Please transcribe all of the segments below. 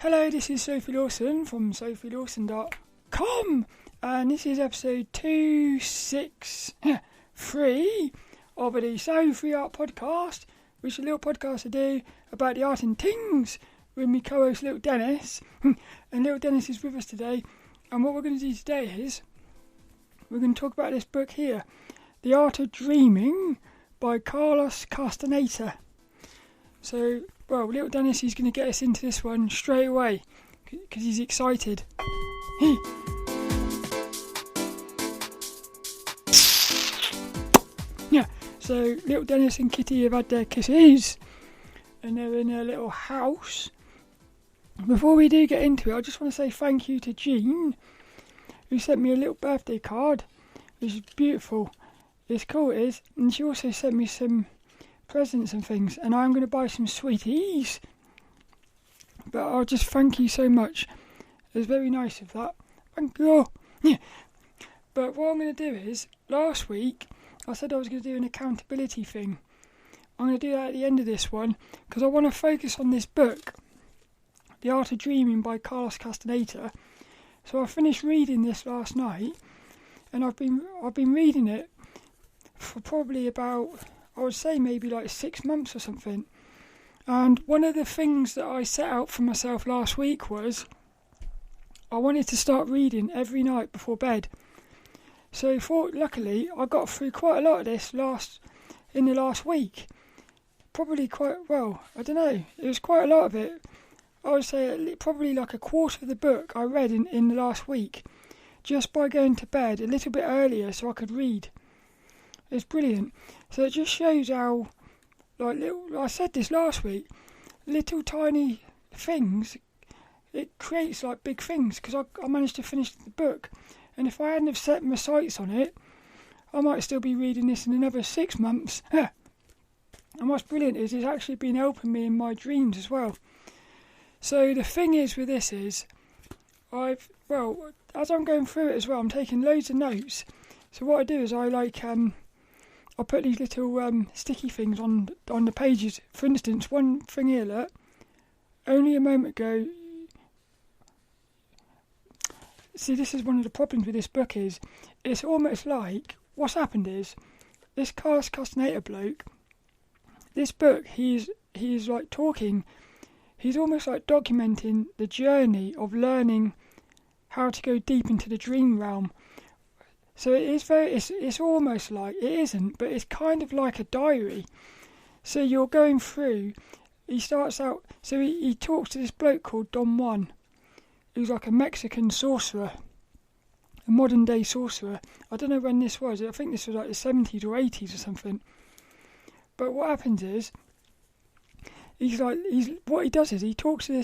Hello, this is Sophie Lawson from sophielawson.com, and this is episode 263 of the Sophie Art Podcast, which is a little podcast I do about the art and tings with my co-host lilDENNiS. And lilDENNiS is with us today, and what we're going to do today is we're going to talk about this book here, The Art of Dreaming by Carlos Castaneda. So, lilDENNiS is going to get us into this one straight away because he's excited. Yeah, so lilDENNiS and Kitty have had their kisses and they're in their little house. Before we do get into it, I just want to say thank you to Jean, who sent me a little birthday card, which is beautiful. It's cool, it is. And she also sent me some presents and things, and I'm going to buy some sweeties. But I'll just thank you so much. It was very nice of that. Thank you. Yeah. But what I'm going to do is, last week I said I was going to do an accountability thing. I'm going to do that at the end of this one because I want to focus on this book, The Art of Dreaming by Carlos Castaneda. So I finished reading this last night, and I've been reading it for probably about, I would say maybe like 6 months or something. And one of the things that I set out for myself last week was I wanted to start reading every night before bed. So luckily I got through quite a lot of this in the last week. Probably quite well, I don't know, it was quite a lot of it. I would say probably like a quarter of the book I read in the last week, just by going to bed a little bit earlier so I could read. It's brilliant. So it just shows how, I said this last week, little tiny things, it creates like big things, because I managed to finish the book. And if I hadn't have set my sights on it, I might still be reading this in another 6 months. And what's brilliant is it's actually been helping me in my dreams as well. So the thing is with this is, as I'm going through it as well, I'm taking loads of notes. So what I do is I put these little sticky things on the pages. For instance, one thing here, look, only a moment ago. See, this is one of the problems with this book is, it's almost like, what's happened is, this Carlos Castaneda bloke, this book, he's like talking, he's almost like documenting the journey of learning how to go deep into the dream realm. So it is it's almost like, it isn't, but it's kind of like a diary. So you're going through, he starts out, so he talks to this bloke called Don Juan, who's like a Mexican sorcerer, a modern day sorcerer. I don't know when this was, I think this was like the 70s or 80s or something. But what happens is, what he does is he talks to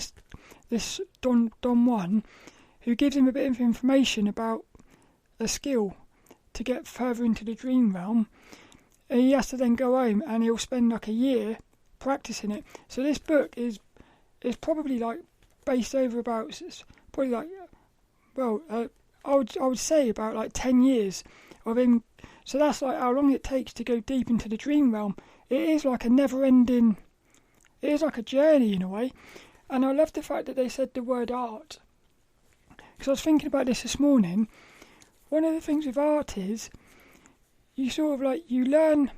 this Don Juan, who gives him a bit of information about a skill to get further into the dream realm, and he has to then go home and he'll spend like a year practicing it. So this book is probably like based over about probably like I would say about like 10 years of him. So that's like how long it takes to go deep into the dream realm. It is like a never-ending. It is like a journey in a way, and I love the fact that they said the word art, because I was thinking about this morning. One of the things with art is you sort of like you learn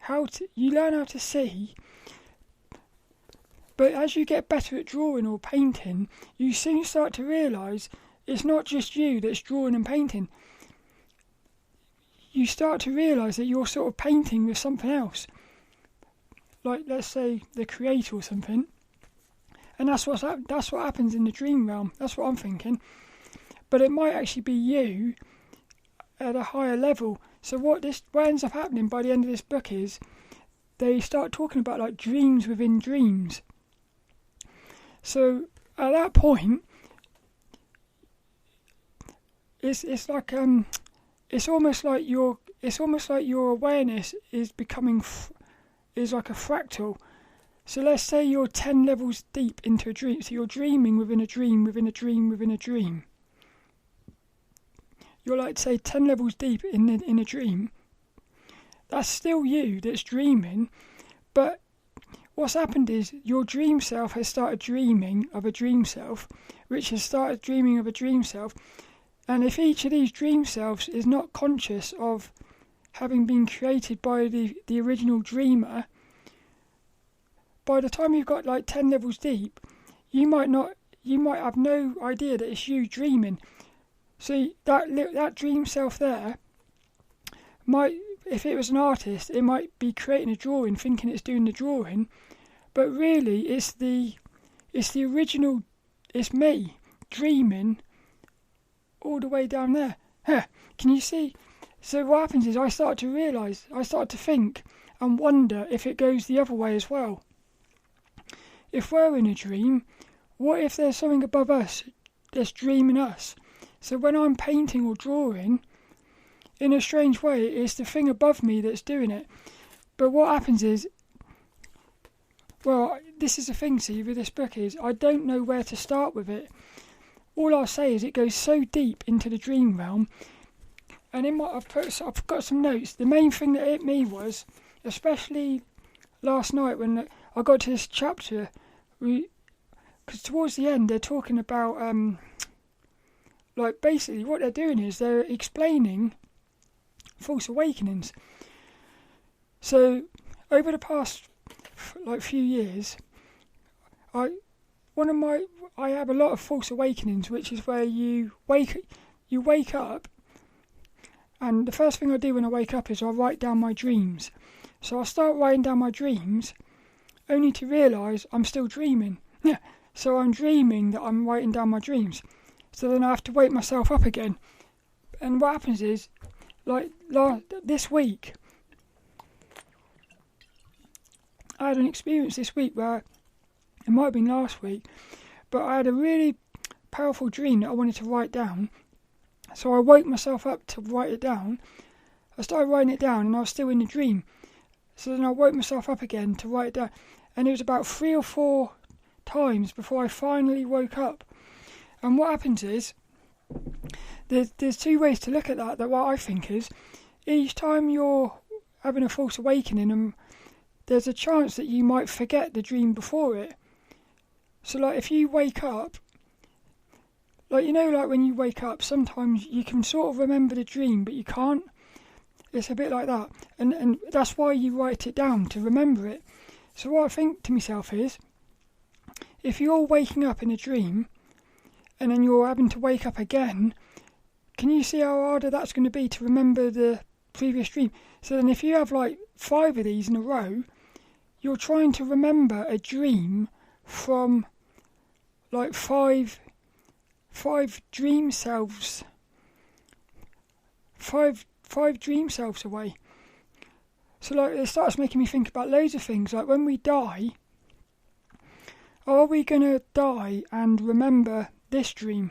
how to see, but as you get better at drawing or painting, you soon start to realise it's not just you that's drawing and painting. You start to realise that you're sort of painting with something else, like let's say the creator or something, and that's what happens in the dream realm. That's what I'm thinking. But it might actually be you at a higher level. So what ends up happening by the end of this book is they start talking about like dreams within dreams. So at that point, it's like it's almost like your awareness is becoming is like a fractal. So let's say you're 10 levels deep into a dream. So you're dreaming within a dream within a dream within a dream. You're like, say, 10 levels deep in a dream. That's still you that's dreaming, but what's happened is your dream self has started dreaming of a dream self, which has started dreaming of a dream self. And if each of these dream selves is not conscious of having been created by the original dreamer, by the time you've got like 10 levels deep, you might have no idea that it's you dreaming. See, that dream self there might, if it was an artist, it might be creating a drawing, thinking it's doing the drawing, but really it's the original, it's me dreaming all the way down there. Can you see? So what happens is I start to think and wonder if it goes the other way as well. If we're in a dream, what if there's something above us that's dreaming us? So when I'm painting or drawing, in a strange way, it's the thing above me that's doing it. But what happens is, well, this is the thing, see, with this book is, I don't know where to start with it. All I'll say is it goes so deep into the dream realm, and I've got some notes. The main thing that hit me was, especially last night when I got to this chapter, because towards the end they're talking about, like basically what they're doing is they're explaining false awakenings. So over the past like few years, I have a lot of false awakenings, which is where you wake up, and the first thing I do when I wake up is I write down my dreams. So I start writing down my dreams, only to realise I'm still dreaming. Yeah. So I'm dreaming that I'm writing down my dreams. So then I have to wake myself up again. And what happens is, like this week, I had an experience this week where, it might have been last week, but I had a really powerful dream that I wanted to write down. So I woke myself up to write it down. I started writing it down and I was still in the dream. So then I woke myself up again to write it down. And it was about 3 or 4 times before I finally woke up. And what happens is, there's 2 ways to look at that what I think is, each time you're having a false awakening, there's a chance that you might forget the dream before it. So like if you wake up, like like when you wake up, sometimes you can sort of remember the dream, but you can't. It's a bit like that. And that's why you write it down, to remember it. So what I think to myself is, if you're waking up in a dream, and then you're having to wake up again, can you see how harder that's going to be to remember the previous dream? So then if you have like 5 of these in a row, you're trying to remember a dream from like 5 dream selves. 5 dream selves away. So like it starts making me think about loads of things. Like when we die, are we going to die and remember this dream?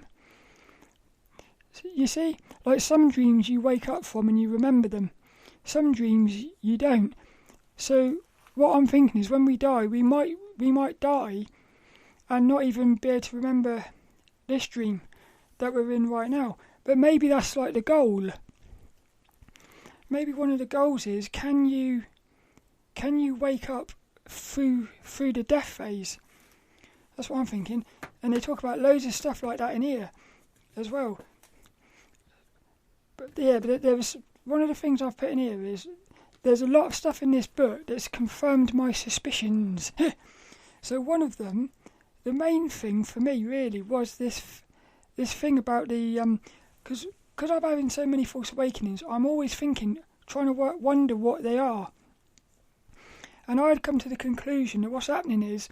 You see, like some dreams you wake up from and you remember them. Some dreams you don't. So what I'm thinking is, when we die, we might die and not even be able to remember this dream that we're in right now. But maybe that's like the goal. Maybe one of the goals is, can you wake up through the death phase? That's what I'm thinking. And they talk about loads of stuff like that in here as well. But yeah, there was one of the things I've put in here is, there's a lot of stuff in this book that's confirmed my suspicions. So one of them, the main thing for me really was this thing about the because I'm having so many false awakenings, I'm always thinking, trying to wonder what they are. And I had come to the conclusion that what's happening is,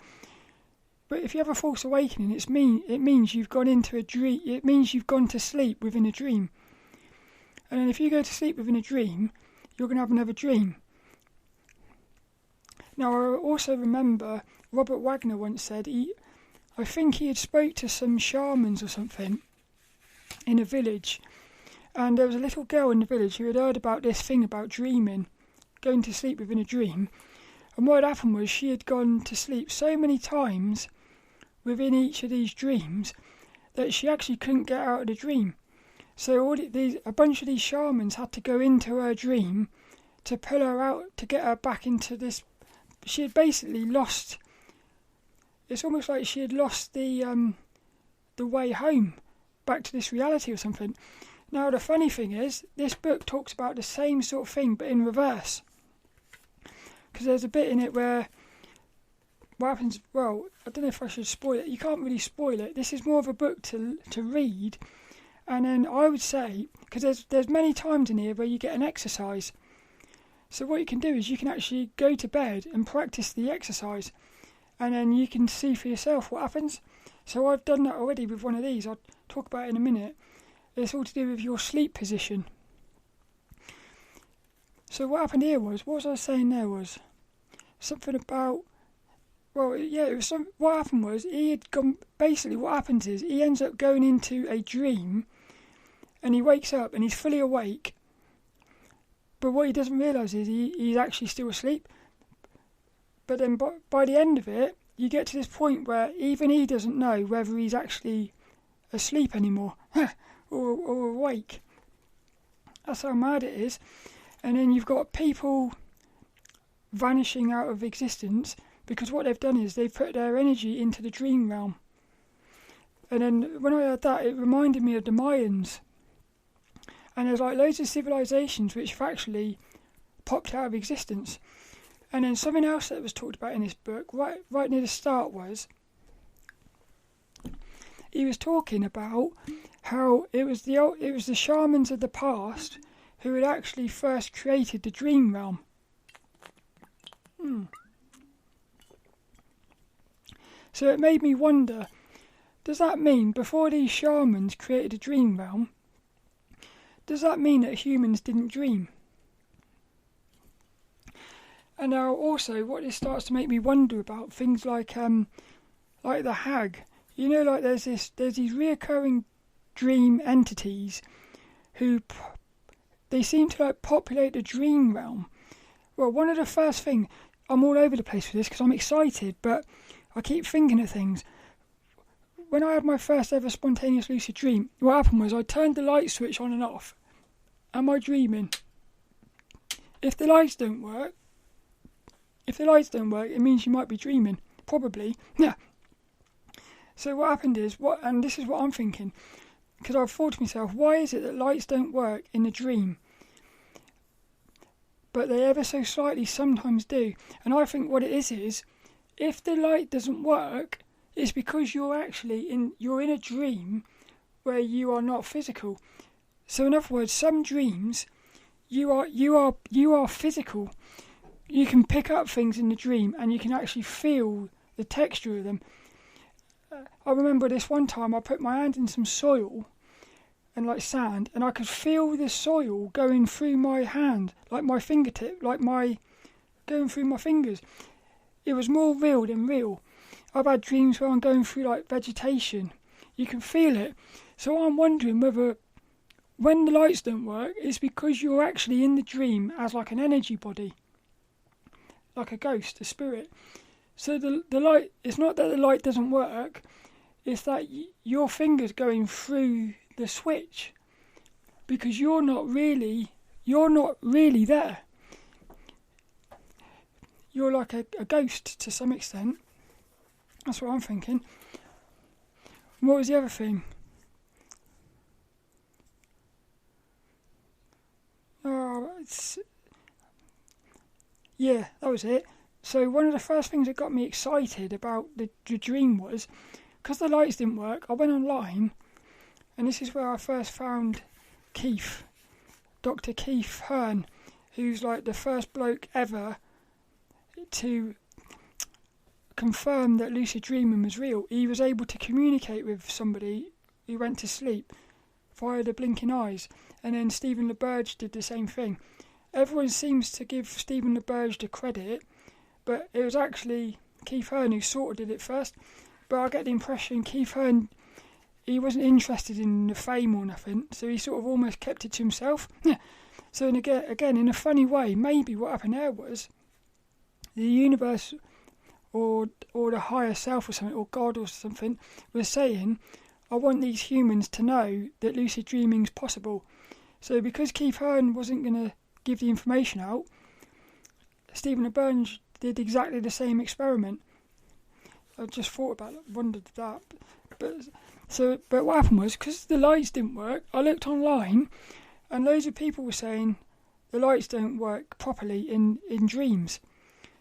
but if you have a false awakening, it means you've gone into a dream. It means you've gone to sleep within a dream. And then if you go to sleep within a dream, you're going to have another dream. Now, I also remember Robert Waggoner once said, I think he had spoke to some shamans or something in a village, and there was a little girl in the village who had heard about this thing about dreaming, going to sleep within a dream. And what had happened was, she had gone to sleep so many times within each of these dreams that she actually couldn't get out of the dream. So a bunch of these shamans had to go into her dream to pull her out, to get her back into this she had basically lost. It's almost like she had lost the way home, back to this reality or something. Now the funny thing is, this book talks about the same sort of thing, but in reverse. Because there's a bit in it where what happens. Well, I don't know if I should spoil it. You can't really spoil it. This is more of a book to read, and then I would say, because there's many times in here where you get an exercise. So what you can do is you can actually go to bed and practice the exercise, and then you can see for yourself what happens. So I've done that already with one of these. I'll talk about it in a minute. It's all to do with your sleep position. So what happened here was, what was I saying there was? Something about, well, yeah, it was what happened was, he had gone, basically what happens is, he ends up going into a dream, and he wakes up, and he's fully awake, but what he doesn't realise is he's actually still asleep. But then by the end of it, you get to this point where even he doesn't know whether he's actually asleep anymore, or awake. That's how mad it is. And then you've got people vanishing out of existence because what they've done is they've put their energy into the dream realm. And then when I heard that, it reminded me of the Mayans. And there's like loads of civilizations which have actually popped out of existence. And then something else that was talked about in this book, right near the start, was he was talking about how it was the shamans of the past who had actually first created the dream realm. So it made me wonder, does that mean before these shamans created a dream realm, does that mean that humans didn't dream? And now also what this starts to make me wonder about things like the hag. You know, like there's these reoccurring dream entities who they seem to like populate the dream realm. Well, one of the first things, I'm all over the place with this because I'm excited, but I keep thinking of things. When I had my first ever spontaneous lucid dream, what happened was I turned the light switch on and off. Am I dreaming? If the lights don't work, it means you might be dreaming. Probably. Yeah. So what happened is, and this is what I'm thinking, because I've thought to myself, why is it that lights don't work in a dream? But they ever so slightly sometimes do. And I think what it is if the light doesn't work, it's because you're in a dream where you are not physical. So in other words, some dreams you are physical. You can pick up things in the dream and you can actually feel the texture of them. I remember this one time I put my hand in some soil and like sand, and I could feel the soil going through my hand, like my fingertip, going through my fingers. It was more real than real. I've had dreams where I'm going through like vegetation. You can feel it. So I'm wondering whether when the lights don't work, it's because you're actually in the dream as like an energy body, like a ghost, a spirit. So the light, it's not that the light doesn't work, it's that your finger's going through the switch because you're not really there. You're like a ghost to some extent. That's what I'm thinking. What was the other thing? Yeah, that was it. So one of the first things that got me excited about the dream was, because the lights didn't work, I went online, and this is where I first found Keith, Dr. Keith Hearn, who's like the first bloke ever to confirm that lucid dreaming was real. He was able to communicate with somebody who went to sleep via the blinking eyes, and then Stephen LaBerge did the same thing. Everyone seems to give Stephen LaBerge the credit, but it was actually Keith Hearn who sort of did it first. But I get the impression Keith Hearn, he wasn't interested in the fame or nothing, so he sort of almost kept it to himself. So again, in a funny way, maybe what happened there was the universe or the higher self or something, or God or something, was saying, I want these humans to know that lucid dreaming is possible. So because Keith Hearn wasn't going to give the information out, Stephen LaBerge did exactly the same experiment. I just thought about it, wondered that. But what happened was, because the lights didn't work, I looked online, and loads of people were saying the lights don't work properly in dreams.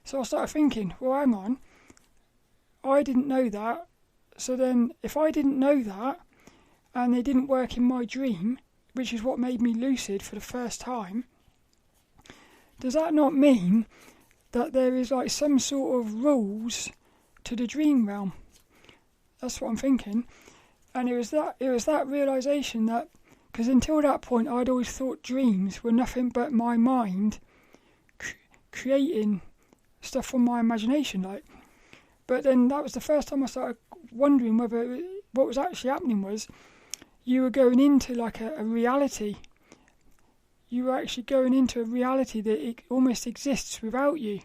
So I started thinking, well, hang on, I didn't know that. So then, if I didn't know that, and they didn't work in my dream, which is what made me lucid for the first time, does that not mean that there is like some sort of rules to the dream realm? That's what I'm thinking. And it was that realisation that, because until that point I'd always thought dreams were nothing but my mind creating stuff from my imagination, like. But then that was the first time I started wondering whether what was actually happening was you were going into like a reality. You were actually going into a reality that it almost exists without you.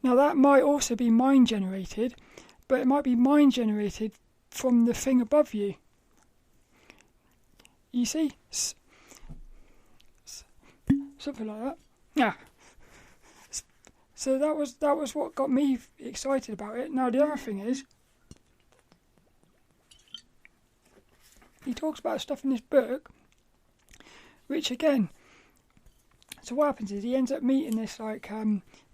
Now that might also be mind generated, but it might be mind generated from the thing above you. You see? Something like that. Yeah. So that was what got me excited about it. Now the other thing is, he talks about stuff in this book, which again, so what happens is he ends up meeting this like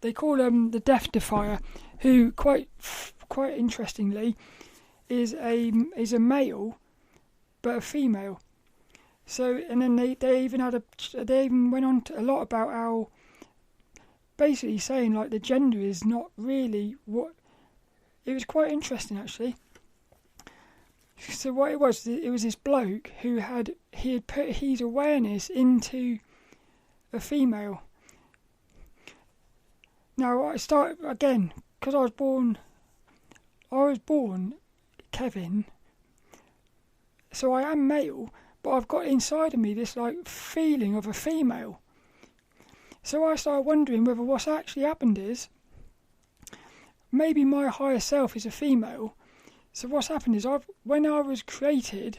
they call him the Death Defier, who quite interestingly is a male but a female. So and then they even went on to a lot about how basically saying like the gender is not really what. It was quite interesting actually. So what it was this bloke who had put his awareness into a female. Now I start again because I was born Kevin, so I am male, but I've got inside of me this like feeling of a female. So I started wondering whether what's actually happened is maybe my higher self is a female. So what's happened is when I was created,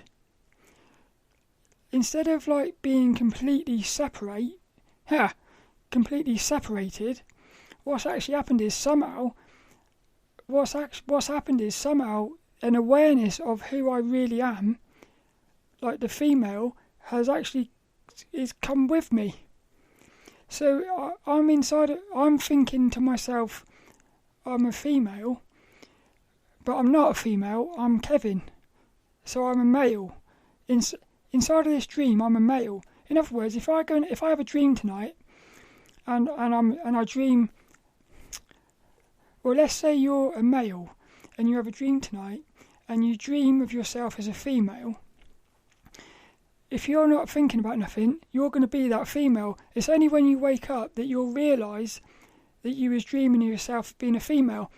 instead of like being completely separated, what's actually happened is somehow an awareness of who I really am, like the female, is come with me. So I'm thinking to myself, I'm a female, but I'm not a female, I'm Kevin. So I'm a male. Inside of this dream, I'm a male. In other words, if I have a dream tonight, and I dream, well, let's say you're a male, and you have a dream tonight, and you dream of yourself as a female. If you're not thinking about nothing, you're going to be that female. It's only when you wake up that you'll realise that you was dreaming of yourself being a female.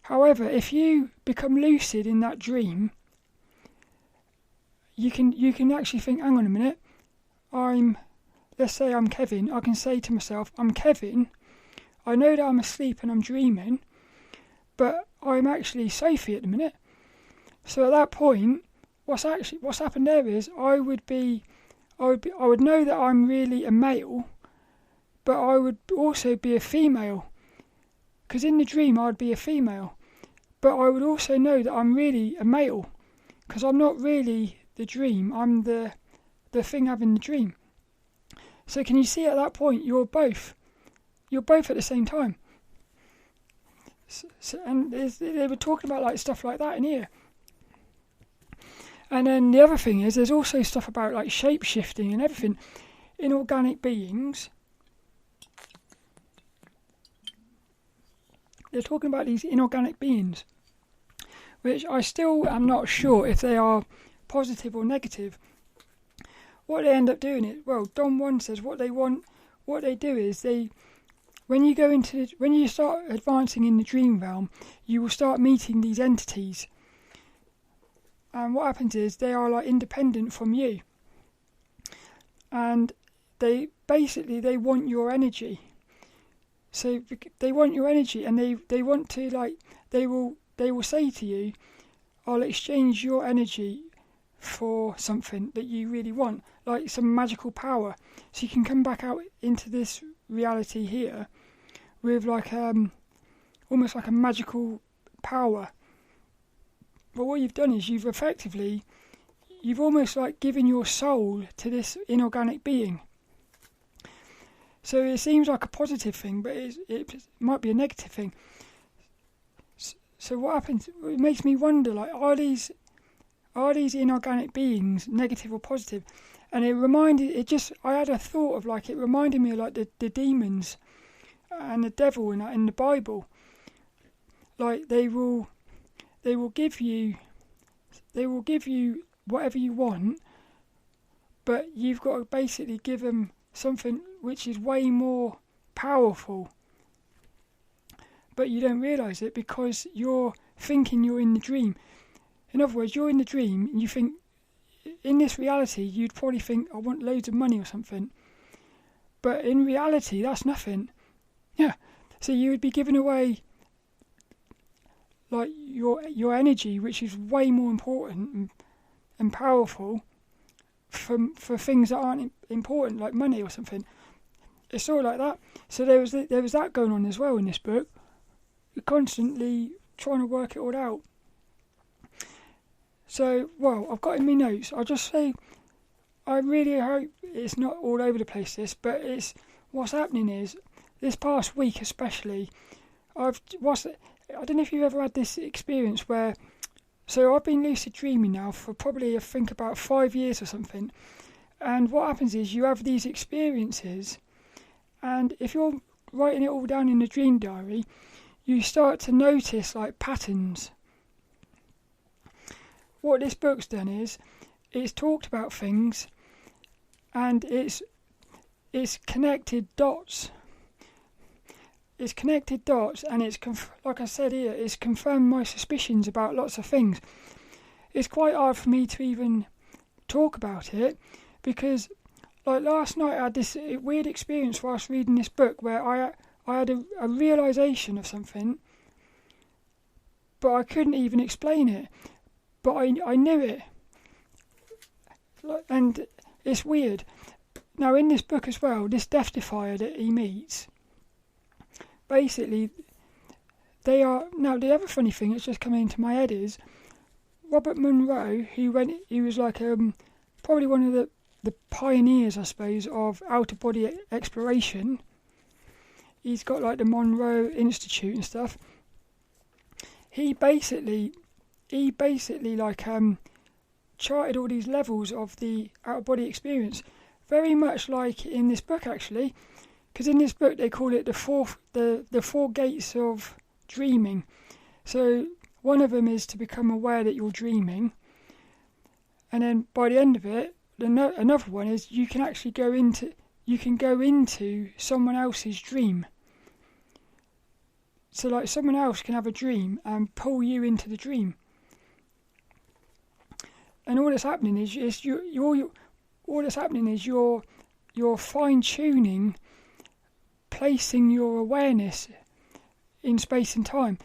However, if you become lucid in that dream, you can actually think, hang on a minute, let's say I'm Kevin, I can say to myself, I'm Kevin, I know that I'm asleep and I'm dreaming, but I'm actually Sophie at the minute. So at that point, what's happened there is I would know that I'm really a male, but I would also be a female, because in the dream I'd be a female, but I would also know that I'm really a male, because I'm not really the dream, I'm the thing having the dream. So can you see at that point you're both at the same time. And they were talking about like stuff like that in here. And then the other thing is, there's also stuff about like shape-shifting and everything in organic beings. They're talking about these inorganic beings, which I still am not sure if they are positive or negative. What they end up doing is, well, Don 1 says what they do is when you start advancing in the dream realm, you will start meeting these entities. And what happens is they are like independent from you. And they want your energy. So they want your energy, and they want to like they will say to you, I'll exchange your energy for something that you really want, like some magical power. So you can come back out into this reality here with like almost like a magical power. But what you've done is you've almost like given your soul to this inorganic being. So it seems like a positive thing, but it might be a negative thing. So what happens? It makes me wonder: like, are these inorganic beings negative or positive? And I had a thought of like, it reminded me of like the demons and the devil in the Bible. Like they will give you whatever you want, but you've got to basically give them something which is way more powerful. But you don't realise it because you're thinking you're in the dream. In other words, you're in the dream and you think, in this reality, you'd probably think, I want loads of money or something. But in reality, that's nothing. Yeah. So you would be giving away like your energy, which is way more important and powerful for things that aren't important, like money or something. It's sort of like that. So there was that going on as well in this book. You're constantly trying to work it all out. So, well, I've got in my notes. I'll just say, I really hope it's not all over the place, but what's happening is, this past week especially, I don't know if you've ever had this experience where, so I've been lucid dreaming now for probably, I think, about 5 years or something. And what happens is you have these experiences, and if you're writing it all down in the dream diary, you start to notice like patterns. What this book's done is, it's talked about things, and it's connected dots. It's connected dots, and like I said here, it's confirmed my suspicions about lots of things. It's quite hard for me to even talk about it, because like last night I had this weird experience whilst reading this book where I had a realisation of something, but I couldn't even explain it. But I knew it. And it's weird. Now in this book as well, this death defier that he meets, basically, they are... Now the other funny thing that's just coming into my head is, Robert Monroe, he was like probably one of the pioneers, I suppose, of out-of-body exploration. He's got like the Monroe Institute and stuff. He basically like charted all these levels of the out-of-body experience, very much like in this book actually, because in this book they call it the four gates of dreaming. So one of them is to become aware that you're dreaming, and then by the end of it, another one is you can actually go into someone else's dream. So like someone else can have a dream and pull you into the dream. And all that's happening is you're fine-tuning, placing your awareness in space and time.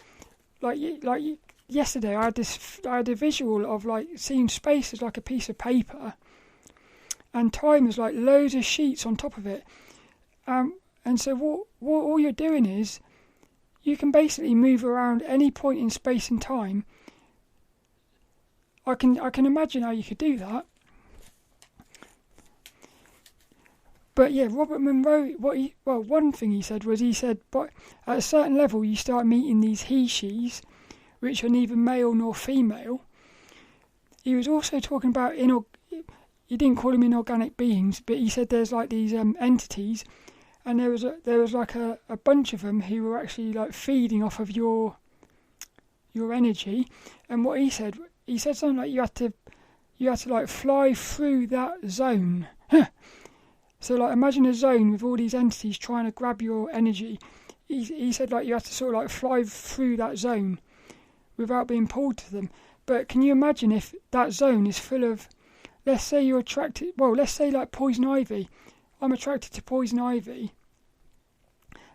Like yesterday, I had a visual of like seeing space as like a piece of paper, and time is like loads of sheets on top of it. And so what all you're doing is, you can basically move around any point in space and time. I can imagine how you could do that. But yeah, Robert Monroe, one thing he said, but at a certain level you start meeting these he-she's, which are neither male nor female. He was also talking about, he didn't call them inorganic beings, but he said there's like these entities, and there was like a bunch of them who were actually like feeding off of your energy. And what he said something like you had to like fly through that zone. So like imagine a zone with all these entities trying to grab your energy. He said like you have to sort of like fly through that zone without being pulled to them. But can you imagine if that zone is full of, let's say you're attracted, let's say like poison ivy. I'm attracted to poison ivy.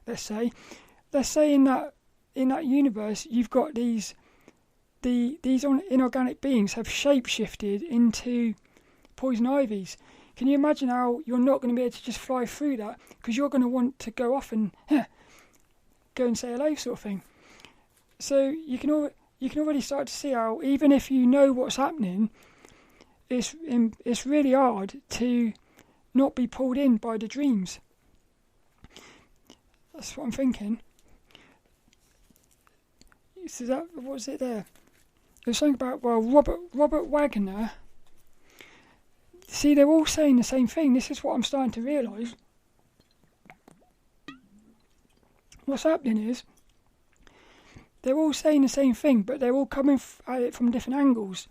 Let's say in that universe you've got these inorganic beings have shape-shifted into poison ivies. Can you imagine how you're not going to be able to just fly through that, because you're going to want to go off and go and say hello sort of thing. So you can already start to see how, even if you know what's happening, it's really hard to not be pulled in by the dreams. That's what I'm thinking. So what was it there? There's something about, well, Robert Waggoner. See, they're all saying the same thing. This is what I'm starting to realise. What's happening is, they're all saying the same thing, but they're all coming at it from different angles.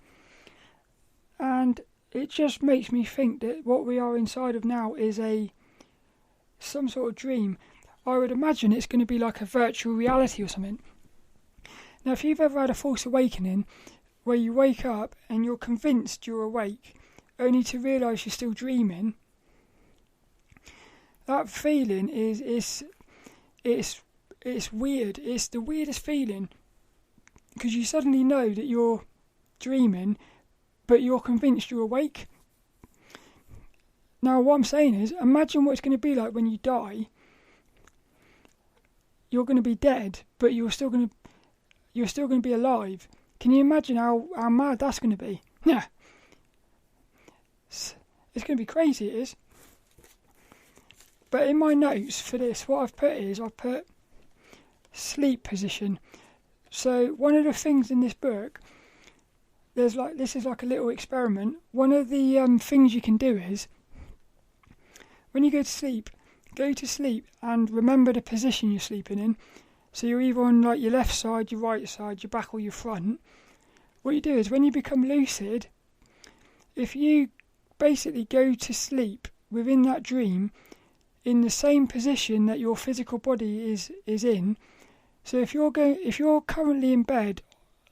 And it just makes me think that what we are inside of now is some sort of dream. I would imagine it's going to be like a virtual reality or something. Now, if you've ever had a false awakening, where you wake up and you're convinced you're awake, only to realise you're still dreaming, that feeling it's weird. It's the weirdest feeling, because you suddenly know that you're dreaming, but you're convinced you're awake. Now, what I'm saying is, imagine what it's going to be like when you die. You're going to be dead, but you're still going to be alive. Can you imagine how mad that's going to be? Yeah. It's going to be crazy, it is. But in my notes for this, what I've put sleep position. So one of the things in this book, this is like a little experiment. One of the things you can do is, when you go to sleep and remember the position you're sleeping in. So you're either on like your left side, your right side, your back or your front. What you do is, when you become lucid, if you basically go to sleep within that dream in the same position that your physical body is in. So if you're currently in bed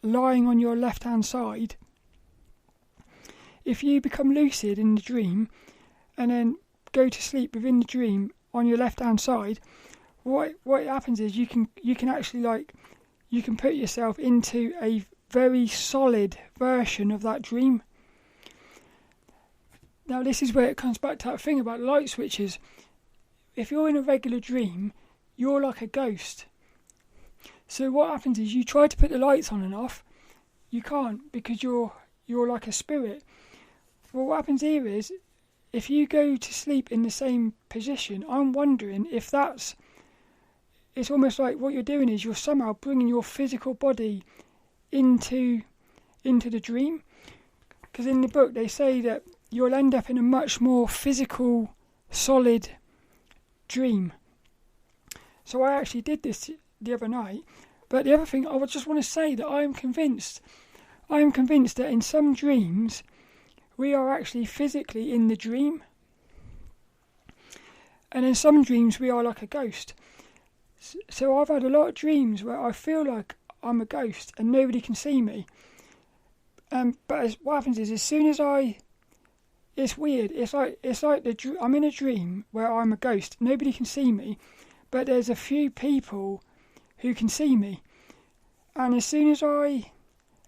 lying on your left hand side, if you become lucid in the dream and then go to sleep within the dream on your left hand side, what happens is you can actually you can put yourself into a very solid version of that dream. Now this is where it comes back to that thing about light switches. If you're in a regular dream, you're like a ghost. So what happens is, you try to put the lights on and off, you can't, because you're like a spirit. Well, what happens here is, if you go to sleep in the same position, I'm wondering if it's almost like what you're doing is you're somehow bringing your physical body into the dream. Because in the book they say that you'll end up in a much more physical, solid dream. So I actually did this the other night. But the other thing, I would just want to say that I am convinced that in some dreams we are actually physically in the dream, and in some dreams we are like a ghost. So I've had a lot of dreams where I feel like I'm a ghost and nobody can see me. But what happens is, as soon as it's weird. It's like I'm in a dream where I'm a ghost. Nobody can see me, but there's a few people who can see me. And as soon as I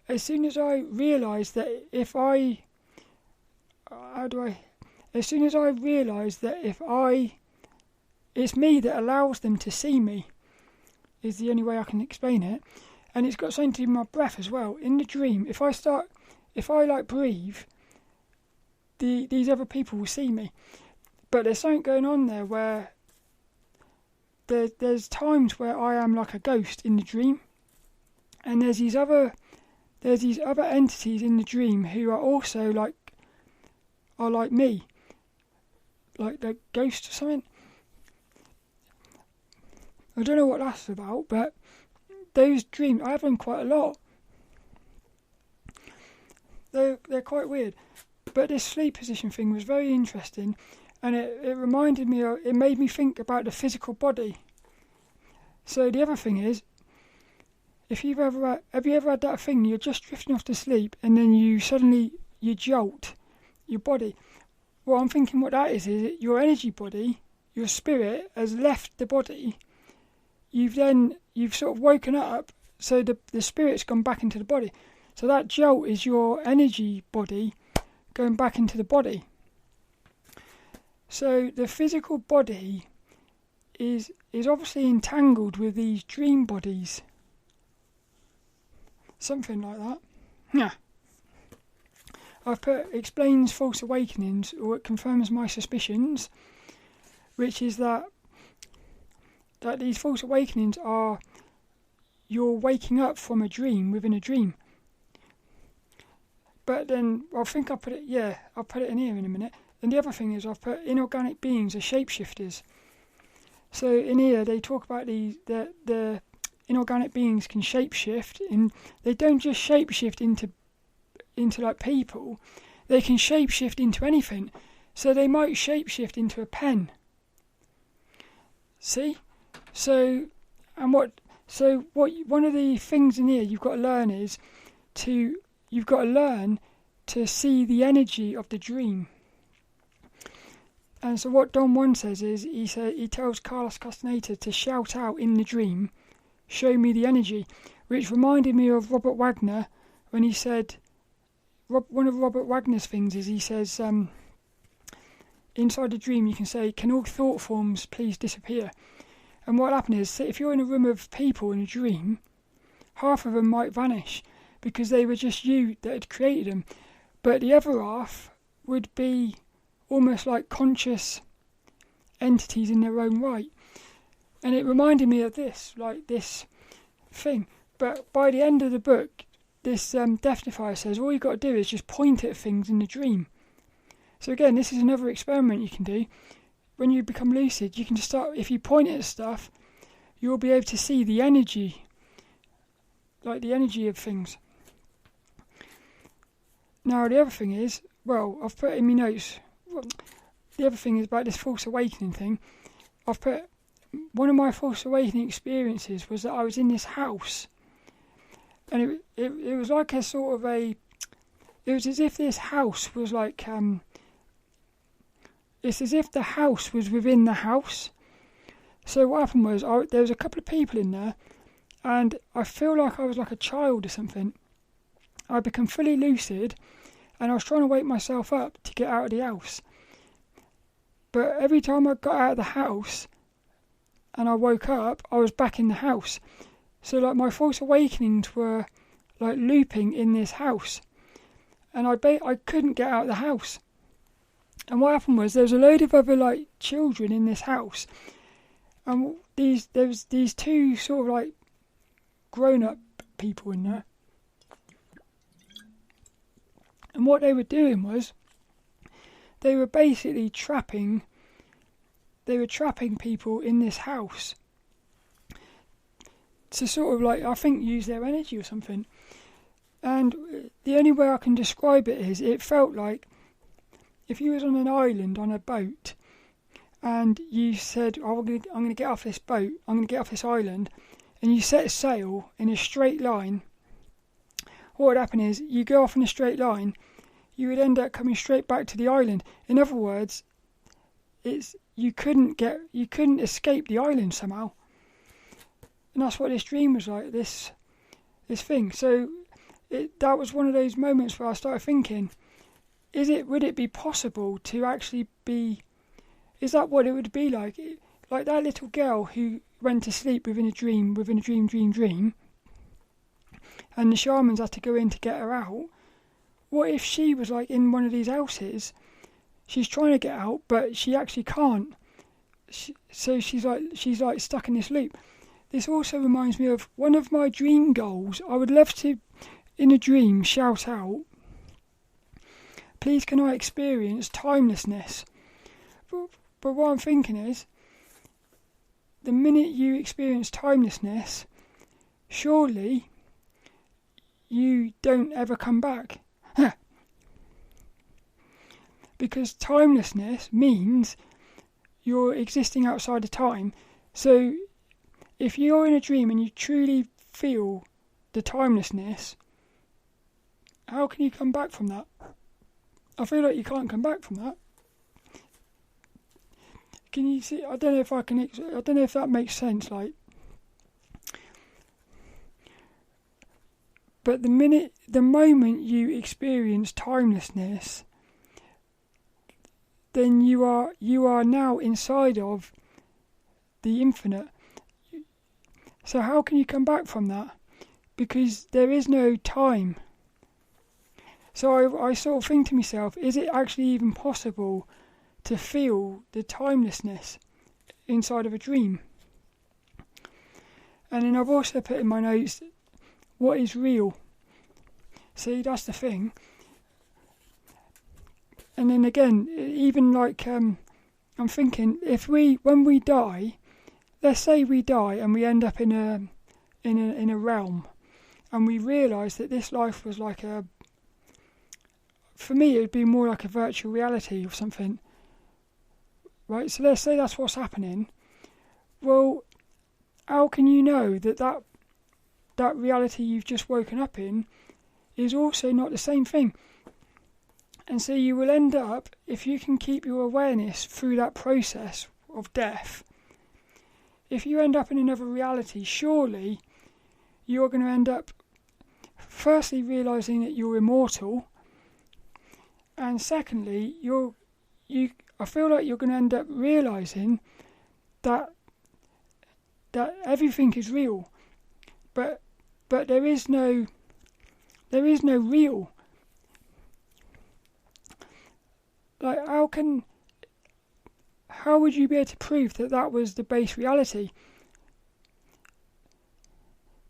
realise that it's me that allows them to see me, is the only way I can explain it. And it's got something to do with my breath as well. In the dream, if I breathe, these other people will see me. But there's something going on there where there's times where I am like a ghost in the dream, and there's these other entities in the dream who are also like me, like the ghost or something. I don't know what that's about, but those dreams, I have them quite a lot. They're quite weird. But this sleep position thing was very interesting, and it reminded me, it made me think about the physical body. So the other thing is, have you ever had that thing, you're just drifting off to sleep and then you jolt your body? Well, I'm thinking what that is your energy body, your spirit has left the body. You've sort of woken up, so the spirit's gone back into the body. So that jolt is your energy body going back into the body. So the physical body, is obviously entangled with these dream bodies. Something like that. Yeah. I've put explains false awakenings, or it confirms my suspicions, which is that these false awakenings are you're waking up from a dream within a dream. But then I think I'll put it in here in a minute. And the other thing is I've put inorganic beings are shapeshifters. So in here they talk about the inorganic beings can shapeshift, and they don't just shapeshift into like people, they can shapeshift into anything. So they might shapeshift into a pen. See? So one of the things in here you've got to learn is you've got to learn to see the energy of the dream. And so what Don Juan says is he tells Carlos Castaneda to shout out in the dream, "Show me the energy," which reminded me of Robert Waggoner when he said, one of Robert Waggoner's things is he says, inside the dream you can say, "Can all thought forms please disappear?" And what happened is, if you're in a room of people in a dream, half of them might vanish because they were just you that had created them, but the other half would be almost like conscious entities in their own right. And it reminded me of this thing. But by the end of the book, this Deathifier says all you've got to do is just point at things in the dream. So again, this is another experiment you can do. When you become lucid, you can just start, if you point at stuff, you'll be able to see the energy, like the energy of things. Now the other thing is, I've put in my notes, the other thing is about this false awakening thing. I've put, one of my false awakening experiences was that I was in this house, and it was like a sort of it was as if this house was like, it's as if the house was within the house. So what happened was, there was a couple of people in there, and I feel like I was like a child or something. I become fully lucid, and I was trying to wake myself up to get out of the house. But every time I got out of the house and I woke up, I was back in the house. So like my false awakenings were like looping in this house, and I couldn't get out of the house. And what happened was, there was a load of other like children in this house, and there was these two sort of like grown-up people in there. And what they were doing was, they were basically trapping people in this house to sort of like, I think, use their energy or something. And the only way I can describe it is, it felt like if you was on an island on a boat, and you said, I'm going to get off this boat, I'm going to get off this island, and you set sail in a straight line, what would happen is, you go off in a straight line, you would end up coming straight back to the island. In other words, you couldn't escape the island somehow. And that's what this dream was like, this thing. So that was one of those moments where I started thinking, would it be possible to actually be, is that what it would be like? Like that little girl who went to sleep within a dream, and the shamans had to go in to get her out. What if she was like in one of these houses, she's trying to get out, but she actually can't. So she's like stuck in this loop. This also reminds me of one of my dream goals. I would love to, in a dream, shout out, "Please can I experience timelessness?" But what I'm thinking is, the minute you experience timelessness, surely you don't ever come back. Because timelessness means you're existing outside of time. So if you're in a dream and you truly feel the timelessness, how can you come back from that? I feel like you can't come back from that. Can you see? I don't know if that makes sense. Like, but the moment you experience timelessness, then you are now inside of the infinite. So how can you come back from that? Because there is no time. So I sort of think to myself, is it actually even possible to feel the timelessness inside of a dream? And then I've also put in my notes, what is real? See, that's the thing. And then again, even like, I'm thinking, when we die, let's say we die and we end up in a realm, and we realise that this life was like for me it would be more like a virtual reality or something, right? So let's say that's what's happening. Well, how can you know that reality you've just woken up in is also not the same thing? And so you will end up, if you can keep your awareness through that process of death, if you end up in another reality, surely you're going to end up firstly realising that you're immortal, and secondly, I feel like you're going to end up realising that everything is real, but there is no real. Like, how would you be able to prove that was the base reality?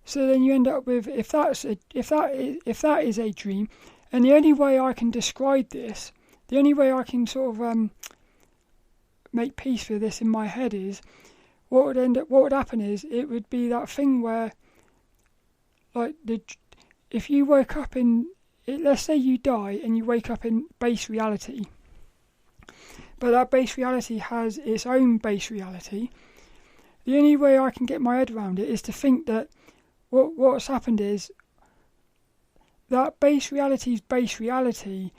So then you end up with, if that is a dream, and the only way I can describe this, the only way I can sort of make peace with this in my head is, what would happen is, it would be that thing where, like, if you woke up let's say you die and you wake up in base reality, but that base reality has its own base reality. The only way I can get my head around it is to think that what's happened is that base reality's base reality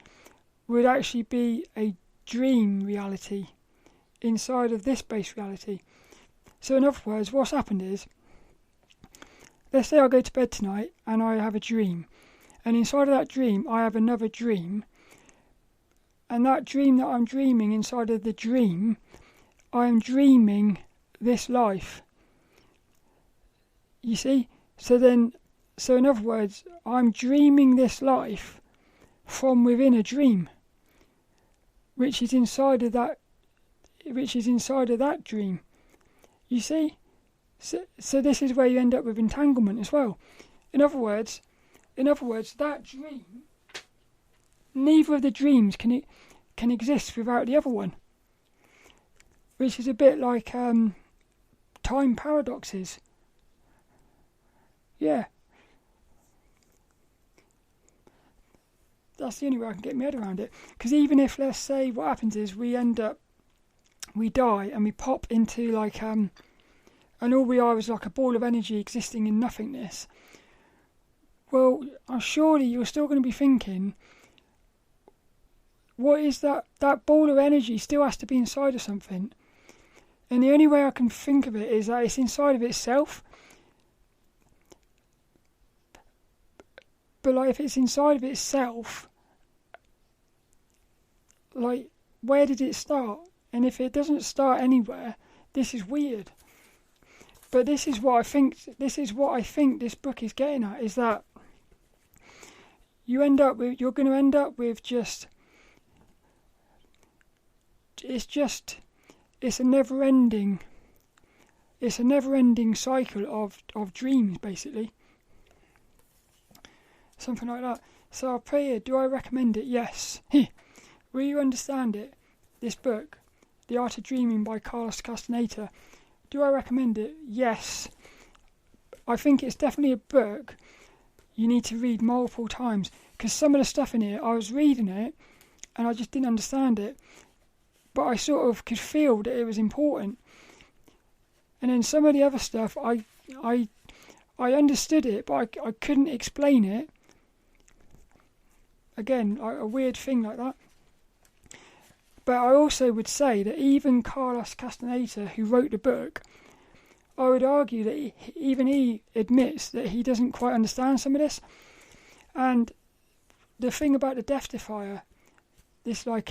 would actually be a dream reality inside of this base reality. So in other words, what's happened is, let's say I go to bed tonight and I have a dream, and inside of that dream I have another dream, and that dream that I'm dreaming, inside of the dream, I'm dreaming this life. You see? So in other words, I'm dreaming this life from within a dream, which is inside of that dream. You see? So this is where you end up with entanglement as well. In other words, that dream, neither of the dreams can exist without the other one, which is a bit like time paradoxes. Yeah. That's the only way I can get my head around it. Because even if, let's say, what happens is we die and we pop into like, and all we are is like a ball of energy existing in nothingness. Well, surely you're still going to be thinking, what is that? That ball of energy still has to be inside of something. And the only way I can think of it is that it's inside of itself. But like, if it's inside of itself, like, where did it start? And if it doesn't start anywhere, this is weird. But this is what I think this book is getting at, is that you're going to end up with just, it's a never ending cycle of dreams, basically. Something like that. So I'll put here, do I recommend it? Yes. Will you understand it? This book, The Art of Dreaming by Carlos Castaneda. Do I recommend it? Yes. I think it's definitely a book you need to read multiple times, because some of the stuff in here, I was reading it and I just didn't understand it, but I sort of could feel that it was important. And then some of the other stuff, I understood it, but I couldn't explain it. Again, a weird thing like that. But I also would say that even Carlos Castaneda, who wrote the book, I would argue that even he admits that he doesn't quite understand some of this. And the thing about the Death Defier, this like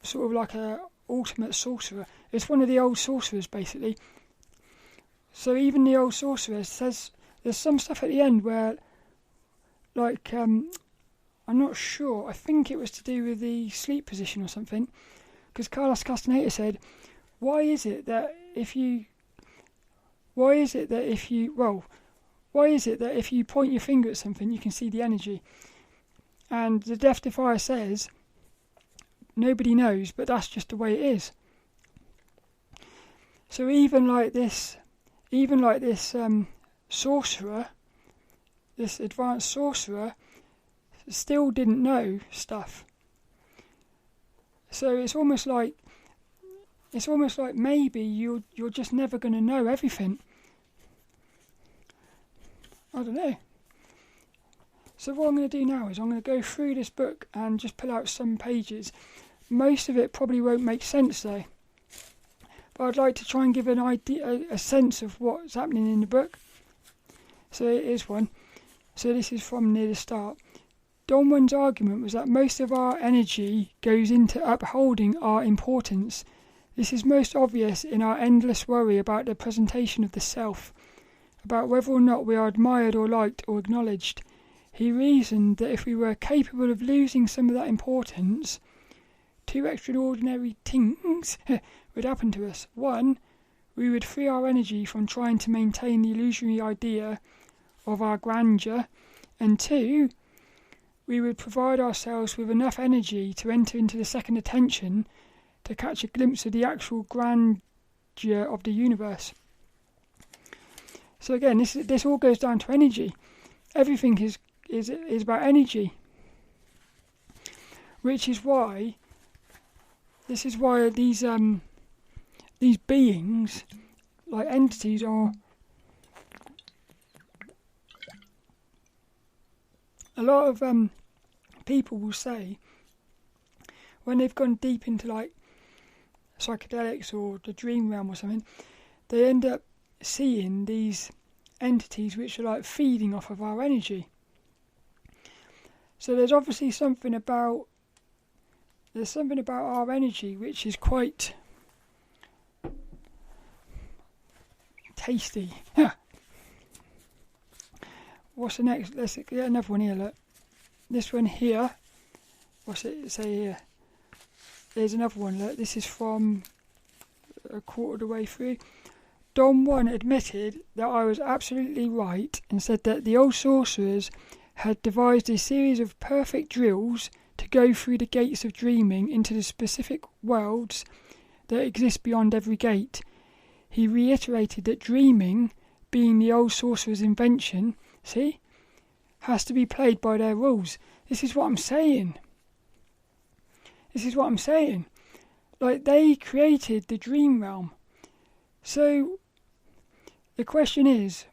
sort of like a ultimate sorcerer, it's one of the old sorcerers basically. So even the old sorcerer says there's some stuff at the end where, like, I'm not sure. I think it was to do with the sleep position or something. Because Carlos Castaneda said, why is it that if you point your finger at something, you can see the energy? And the Death Defier says, nobody knows, but that's just the way it is. So even like this sorcerer, this advanced sorcerer, still didn't know stuff. So it's almost like maybe you're just never going to know everything. I don't know. So what I'm going to do now is I'm going to go through this book and just pull out some pages. Most of it probably won't make sense though, but I'd like to try and give an idea, a sense of what's happening in the book. So it is one. So this is from near the start. Donwan's argument was that most of our energy goes into upholding our importance. This is most obvious in our endless worry about the presentation of the self, about whether or not we are admired or liked or acknowledged. He reasoned that if we were capable of losing some of that importance, two extraordinary things would happen to us. One, we would free our energy from trying to maintain the illusory idea of our grandeur, and two, we would provide ourselves with enough energy to enter into the second attention to catch a glimpse of the actual grandeur of the universe. So again, this all goes down to energy. Everything is about energy, which is why these beings, like entities, are a lot of people will say when they've gone deep into like psychedelics or the dream realm or something, they end up seeing these entities which are like feeding off of our energy. So there's obviously something about our energy which is quite tasty. What's the next? Let's get another one here, look. This one here. What's it say here? There's another one, look. This is from a quarter of the way through. Don 1 admitted that I was absolutely right and said that the old sorcerers had devised a series of perfect drills to go through the gates of dreaming into the specific worlds that exist beyond every gate. He reiterated that dreaming, being the old sorcerer's invention, has to be played by their rules. This is what I'm saying. Like, they created the dream realm. So, the question is,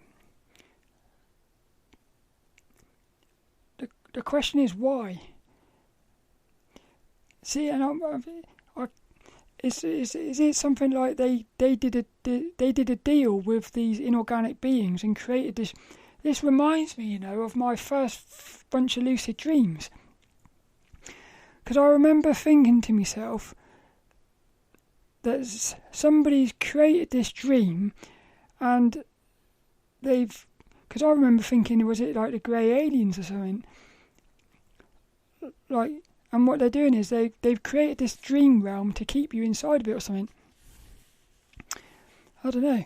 why? See, and is it something like they did a deal with these inorganic beings and created this? This reminds me, of my first bunch of lucid dreams. Because I remember thinking to myself that somebody's created this dream, and because I remember thinking, was it like the grey aliens or something? Like, and what they're doing is they've created this dream realm to keep you inside of it or something. I don't know.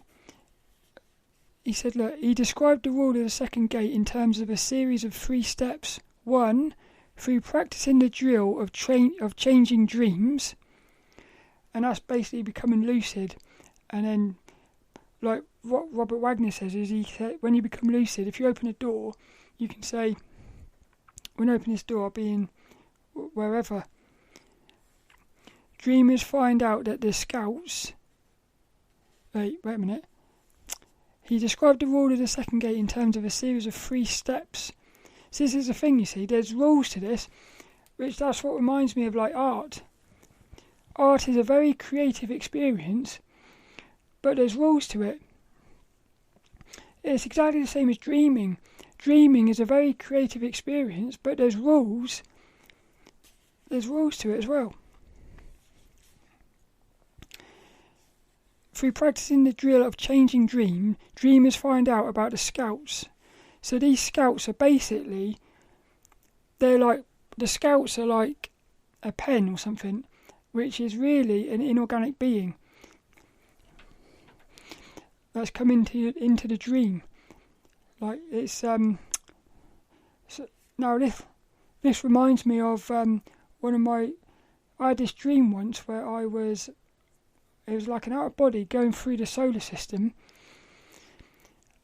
He said, look, he described the rule of the second gate in terms of a series of 3 steps. 1, through practicing the drill of changing dreams, and that's basically becoming lucid. And then, like what Robert Waggoner says, is he said, when you become lucid, if you open a door, you can say, when I open this door, I'll be in wherever. Dreamers find out that the scouts... Wait a minute. He described the rule of the second gate in terms of a series of 3 steps. So this is the thing, you see, there's rules to this, which that's what reminds me of like art. Art is a very creative experience, but there's rules to it. It's exactly the same as dreaming. Dreaming is a very creative experience, but there's rules. There's rules to it as well. through practicing the drill of changing dreamers find out about the scouts. So these scouts are basically, the scouts are like a pen or something, which is really an inorganic being that's come into the dream. Like it's so now this reminds me of I had this dream once where it was like an out of body going through the solar system,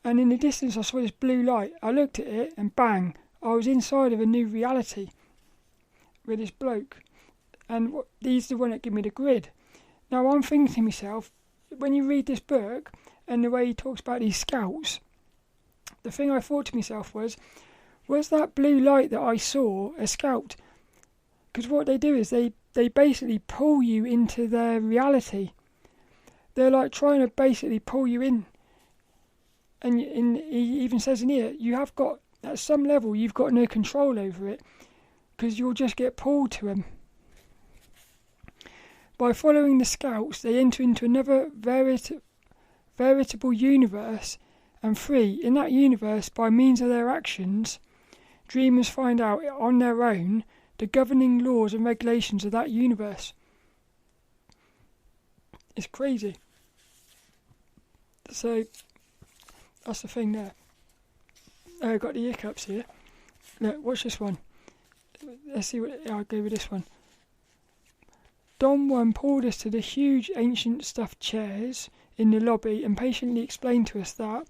and in the distance I saw this blue light. I looked at it and bang, I was inside of a new reality with this bloke, and he's the one that gave me the grid. Now I'm thinking to myself, when you read this book and the way he talks about these scouts, the thing I thought to myself was that blue light that I saw a scout? Because what they do is they basically pull you into their reality. They're like trying to basically pull you in. And he even says in here, you have got, at some level, you've got no control over it, because you'll just get pulled to them. By following the scouts, they enter into another veritable universe, and in that universe, by means of their actions, dreamers find out on their own the governing laws and regulations of that universe. It's crazy. So, that's the thing there. Oh, I've got the hiccups here. Look, watch this one. Let's see I'll go with this one. Don Juan pulled us to the huge ancient stuffed chairs in the lobby and patiently explained to us that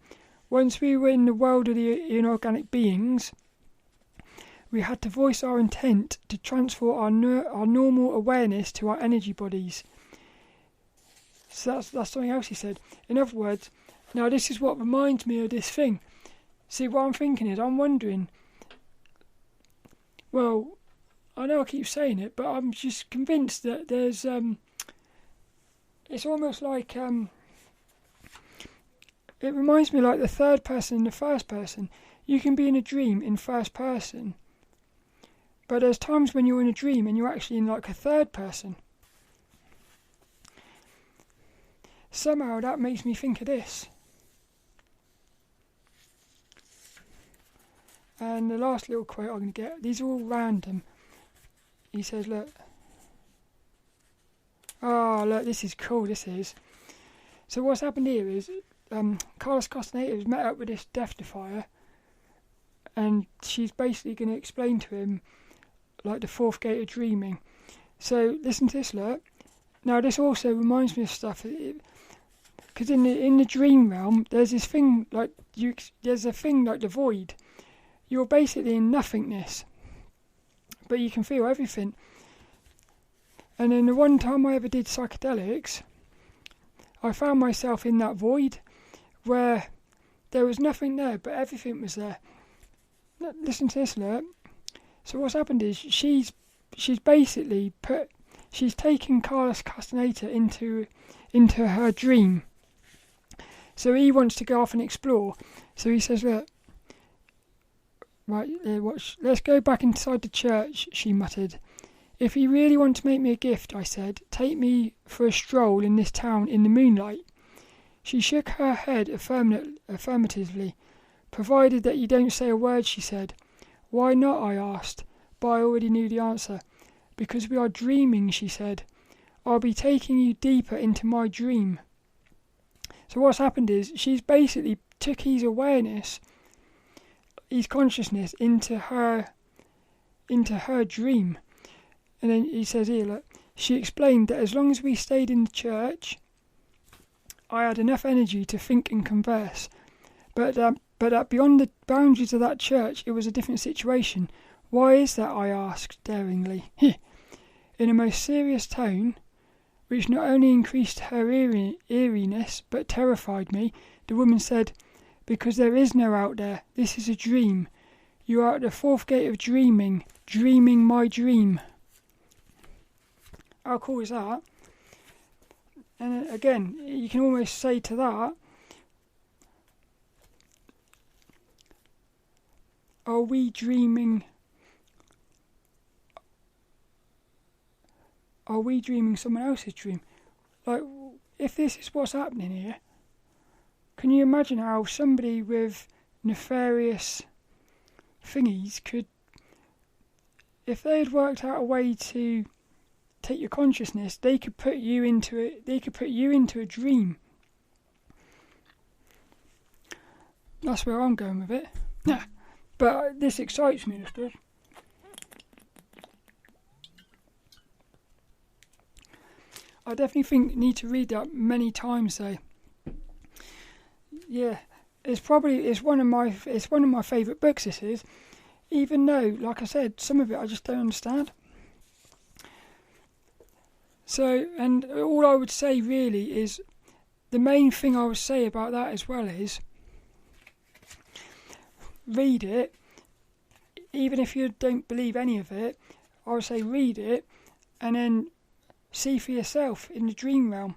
once we were in the world of the inorganic beings, we had to voice our intent to transfer our normal awareness to our energy bodies. So that's something else he said. In other words, now this is what reminds me of this thing. See, what I'm thinking is, I'm wondering, well, I know I keep saying it, but I'm just convinced that there's, it's almost like, it reminds me like the third person and the first person. You can be in a dream in first person, but there's times when you're in a dream and you're actually in like a third person. Somehow that makes me think of this. And the last little quote I'm going to get, these are all random. He says, look, this is cool, this is. So what's happened here is, Carlos Castaneda has met up with this death defier, and she's basically going to explain to him, like, the fourth gate of dreaming. So listen to this, look. Now this also reminds me of stuff, because in the dream realm, there's this thing, like, there's a thing like the void. You're basically in nothingness, but you can feel everything. And then the one time I ever did psychedelics, I found myself in that void where there was nothing there, but everything was there. Listen to this, look. So what's happened is she's basically she's taken Carlos Castaneda into her dream. So he wants to go off and explore. So he says, look, right, watch. Let's go back inside the church, she muttered. If you really want to make me a gift, I said, take me for a stroll in this town in the moonlight. She shook her head affirmatively. Provided that you don't say a word, she said. Why not, I asked, but I already knew the answer. Because we are dreaming, she said. I'll be taking you deeper into my dream. So what's happened is, she's basically took his awareness, his consciousness, into her dream. And then he says here, look, she explained that as long as we stayed in the church, I had enough energy to think and converse. But that beyond the boundaries of that church, it was a different situation. Why is that, I asked daringly. In a most serious tone, which not only increased her eeriness, but terrified me, the woman said, because there is no out there. This is a dream. You are at the fourth gate of dreaming my dream. How cool is that? And again, you can almost say to that, are we dreaming someone else's dream? Like, if this is what's happening here, can you imagine how somebody with nefarious thingies could, if they had worked out a way to take your consciousness, they could put you into it. They could put you into a dream. That's where I'm going with it. Yeah, but this excites me, this does. I definitely think need to read that many times though. Yeah, it's one of my favourite books. This is, even though, like I said, some of it I just don't understand. So, and all I would say really is, the main thing I would say about that as well is, read it, even if you don't believe any of it. I would say read it, and then see for yourself in the dream realm.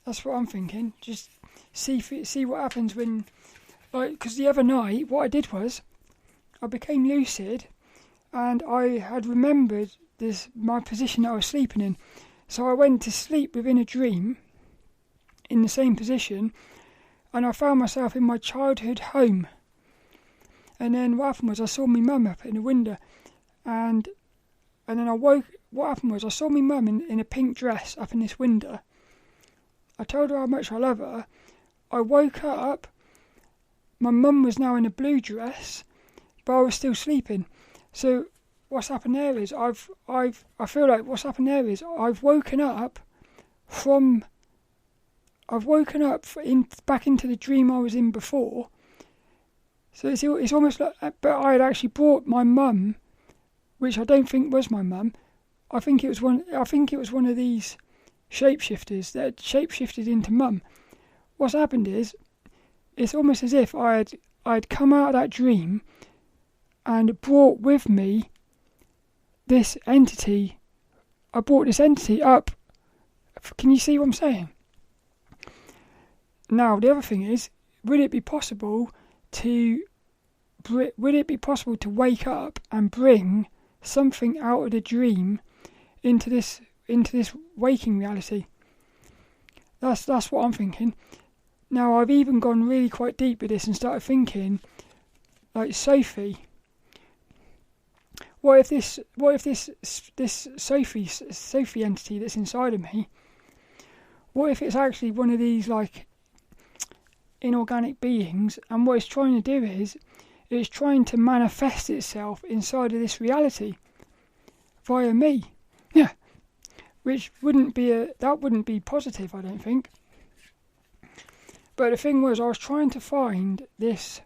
That's what I'm thinking. Just see what happens when, like, because the other night what I did was, I became lucid, and I had remembered my position that I was sleeping in. So I went to sleep within a dream, in the same position, and I found myself in my childhood home. And then what happened was, I saw my mum up in the window, and then I woke. What happened was, I saw my mum in a pink dress up in this window. I told her how much I love her. I woke up. My mum was now in a blue dress, but I was still sleeping. So what's happened there is, I feel like what's happened there is, I've woken up back into the dream I was in before. So it's almost like, but I had actually brought my mum, which I don't think was my mum. I think it was one of these shapeshifters that had shapeshifted into mum. What's happened is, it's almost as if I'd come out of that dream and brought with me this entity. I brought this entity up. Can you see what I'm saying? Now, the other thing is, would it be possible to wake up and bring something out of the dream into this waking reality? That's what I'm thinking. Now, I've even gone really quite deep with this and started thinking, like, Sophie. What if this Sophie entity that's inside of me, what if it's actually one of these, like, inorganic beings, and what it's trying to do is, it's trying to manifest itself inside of this reality via me. Yeah. Which wouldn't be positive, I don't think. But the thing was, I was trying to find this.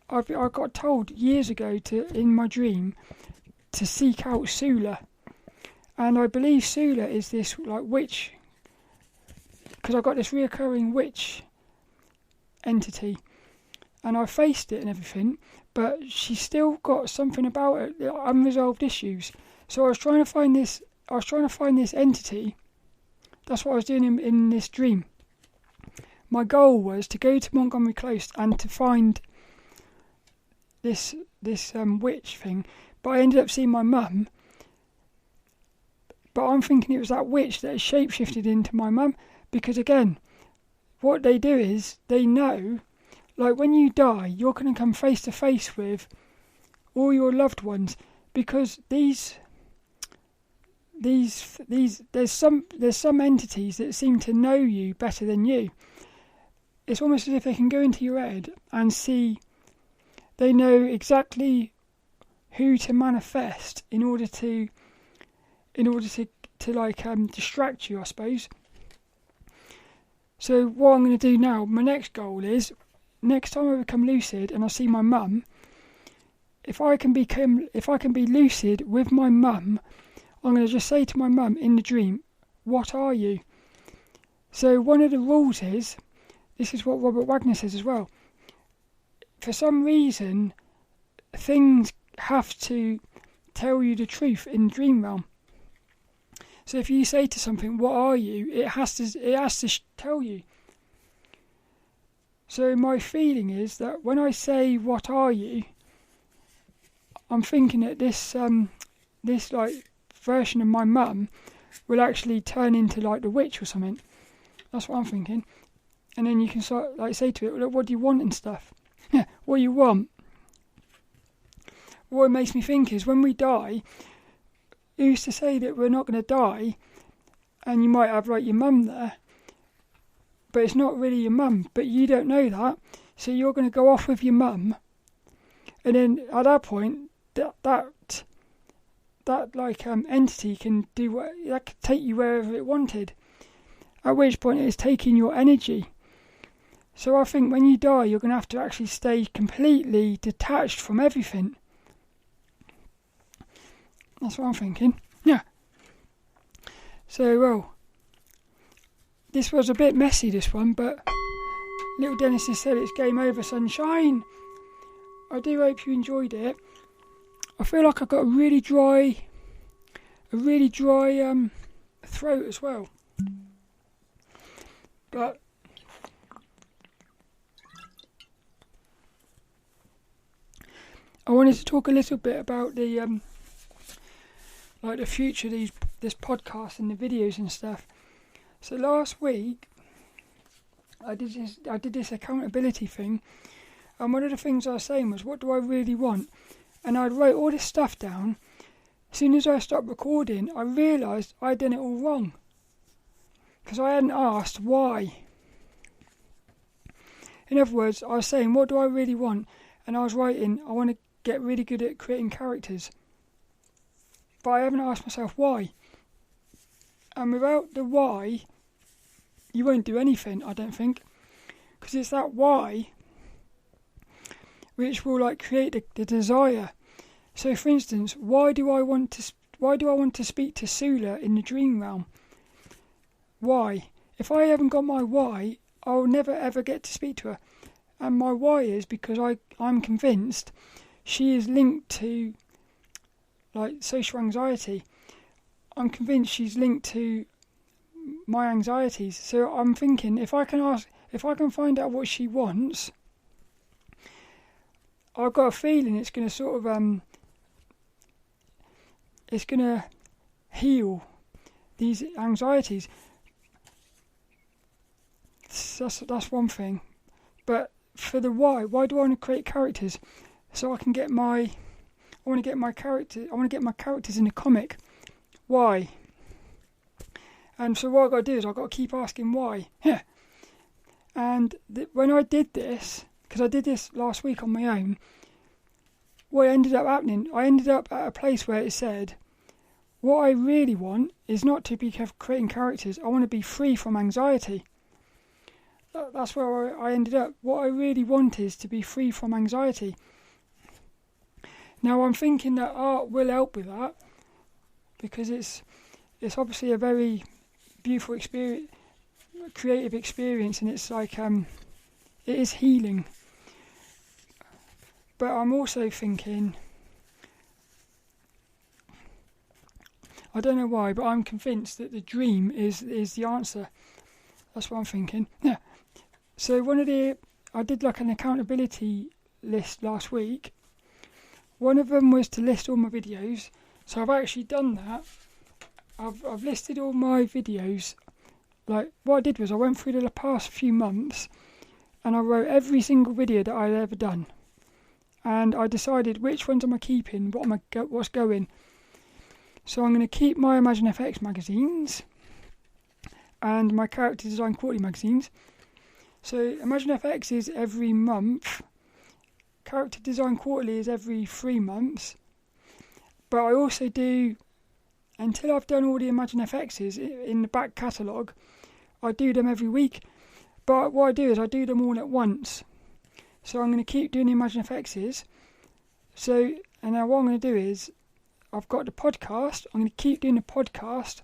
I got told years ago in my dream to seek out Sula, and I believe Sula is this, like, witch, because I got this reoccurring witch entity, and I faced it and everything, but she's still got something about it, unresolved issues. So I was trying to find this entity. That's what I was doing in this dream. My goal was to go to Montgomery Close and to find this witch thing, but I ended up seeing my mum. But I'm thinking it was that witch that has shapeshifted into my mum, because again, what they do is, they know, like, when you die, you're going to come face to face with all your loved ones, because there's some entities that seem to know you better than you. It's almost as if they can go into your head and see. They know exactly who to manifest in order to distract you, I suppose. So what I'm going to do now, my next goal is, next time I become lucid and I see my mum, if I can be lucid with my mum, I'm going to just say to my mum in the dream, "What are you?" So one of the rules is, this is what Robert Waggoner says as well, for some reason, things have to tell you the truth in the dream realm. So if you say to something, "What are you?" it has to tell you. So my feeling is that when I say "What are you?", I'm thinking that this like version of my mum will actually turn into like the witch or something. That's what I'm thinking. And then you can start, like, say to it, look, what do you want and stuff? Yeah, what you want. What it makes me think is when we die, who's to say that we're not going to die, and you might have like your mum there, but it's not really your mum, but you don't know that, so you're going to go off with your mum, and then at that point, that entity can do what, that could take you wherever it wanted. At which point it's taking your energy. So I think when you die, you're going to have to actually stay completely detached from everything. That's what I'm thinking. Yeah. So, well, this was a bit messy, this one, but lilDENNiS has said it's game over, sunshine. I do hope you enjoyed it. I feel like I've got a really dry throat as well. But I wanted to talk a little bit about the future of this podcast and the videos and stuff. So last week I did this accountability thing, and one of the things I was saying was, what do I really want? And I'd write all this stuff down. As soon as I stopped recording, I realised I'd done it all wrong, because I hadn't asked why. In other words, I was saying, what do I really want? And I was writing, I want to get really good at creating characters. But I haven't asked myself why. And without the why, you won't do anything, I don't think. Because it's that why which will like create the desire. So for instance, why do I want to speak to Sula in the dream realm? Why? If I haven't got my why, I'll never ever get to speak to her. And my why is because I'm convinced she is linked to like social anxiety. I'm convinced she's linked to my anxieties. So I'm thinking, if I can find out what she wants, I've got a feeling it's going to sort of it's going to heal these anxieties. That's one thing. But for the why do I want to create characters? So I can get I want to get my characters in a comic. Why? And so what I've got to do is I've got to keep asking why. Yeah. And when I did this, because I did this last week on my own, what ended up happening, I ended up at a place where it said, what I really want is not to be creating characters. I want to be free from anxiety. That's where I ended up. What I really want is to be free from anxiety. Now I'm thinking that art will help with that, because it's obviously a very beautiful experience, creative experience, and it's like it is healing. But I'm also thinking, I don't know why, but I'm convinced that the dream is the answer. That's what I'm thinking. Yeah. So I did like an accountability list last week. One of them was to list all my videos. So I've actually done that. I've listed all my videos. Like, what I did was I went through the past few months and I wrote every single video that I'd ever done. And I decided which ones am I keeping, what's going. So I'm going to keep my Imagine FX magazines and my Character Design Quarterly magazines. So Imagine FX is every month. Character Design Quarterly is every 3 months. But I also do, until I've done all the Imagine FXs in the back catalogue, I do them every week. But what I do is I do them all at once. So I'm going to keep doing the Imagine FXs. So, and now what I'm going to do is, I've got the podcast. I'm going to keep doing the podcast.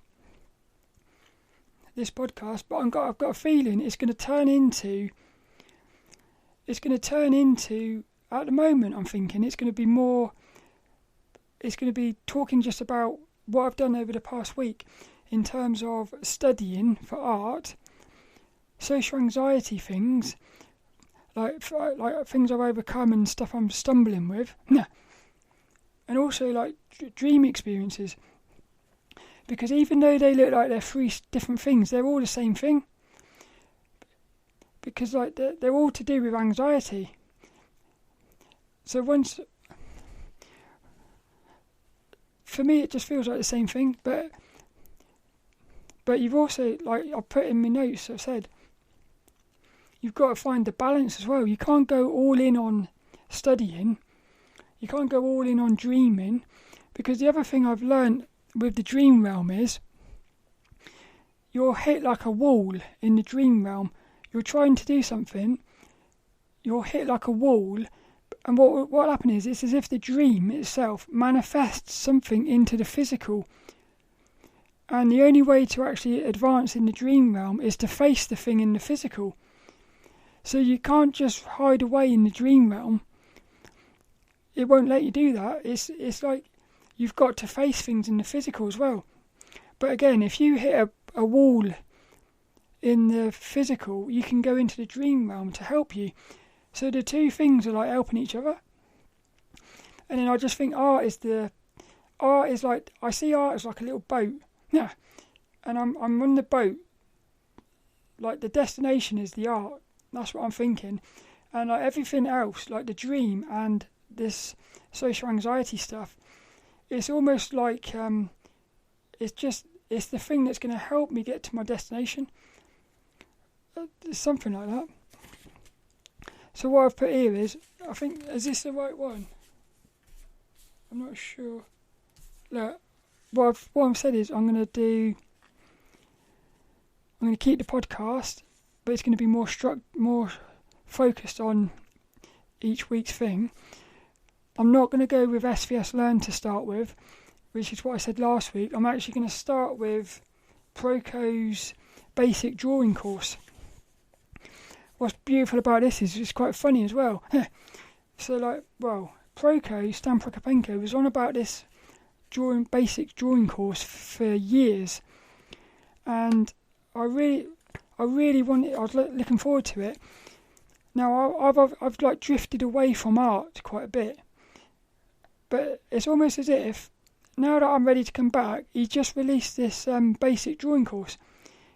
This podcast, but I've got a feeling it's going to turn into. At the moment, I'm thinking it's going to be more. It's going to be talking just about what I've done over the past week, in terms of studying for art, social anxiety things, like things I've overcome and stuff I'm stumbling with, and also like dream experiences. Because even though they look like they're three different things, they're all the same thing. Because like they're all to do with anxiety. So for me it just feels like the same thing, but you've also, like I put in my notes, I've said, you've got to find the balance as well. You can't go all in on studying. You can't go all in on dreaming, because the other thing I've learned with the dream realm is you're hit like a wall in the dream realm. You're trying to do something, you're hit like a wall, and what happens is it's as if the dream itself manifests something into the physical. And the only way to actually advance in the dream realm is to face the thing in the physical. So you can't just hide away in the dream realm. It won't let you do that. It's like you've got to face things in the physical as well. But again, if you hit a wall in the physical, you can go into the dream realm to help you. So the two things are like helping each other. And then I just think art is like, I see art as like a little boat. Yeah. And I'm on the boat. Like the destination is the art. That's what I'm thinking. And like everything else, like the dream and this social anxiety stuff, it's almost like it's the thing that's going to help me get to my destination. Something like that. So what I've put here is, I think, is this the right one? I'm not sure. Look, what I've said is I'm going to keep the podcast, but it's going to be more focused on each week's thing. I'm not going to go with SVS Learn to start with, which is what I said last week. I'm actually going to start with Proco's basic drawing course. What's beautiful about this is it's quite funny as well. So Proco, Stan Prokopenko, was on about this basic drawing course for years, and I really wanted. I was looking forward to it. Now I've like drifted away from art quite a bit, but it's almost as if now that I'm ready to come back, he just released this basic drawing course.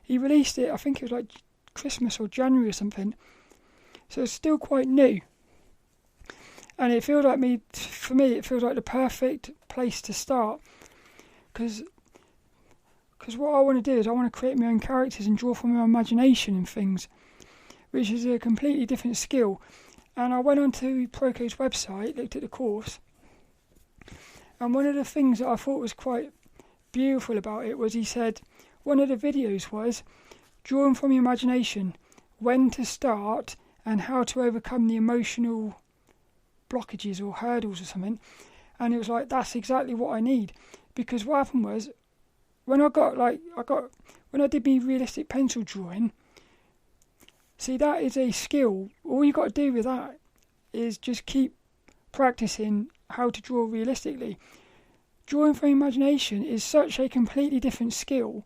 He released it, I think it was like Christmas or January or something. So it's still quite new. And it feels like for me, it feels like the perfect place to start. Because what I want to do is I want to create my own characters and draw from my imagination and things, which is a completely different skill. And I went onto Proco's website, looked at the course, and one of the things that I thought was quite beautiful about it was he said, one of the videos was drawing from your imagination, when to start and how to overcome the emotional blockages or hurdles or something. And it was like, that's exactly what I need. Because what happened was, when I did my realistic pencil drawing, see, that is a skill. All you got to do with that is just keep practicing how to draw realistically. Drawing from imagination is such a completely different skill.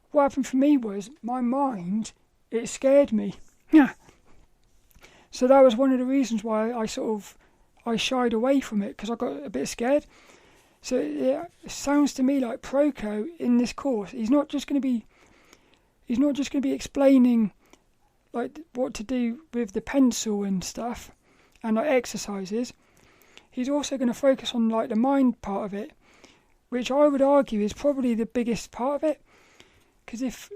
What happened for me was, my mind, it scared me. Yeah. So that was one of the reasons why I shied away from it, because I got a bit scared. So it sounds to me like Proco in this course, he's not just going to be explaining like what to do with the pencil and stuff and like exercises. He's also going to focus on like the mind part of it, which I would argue is probably the biggest part of it. Because if,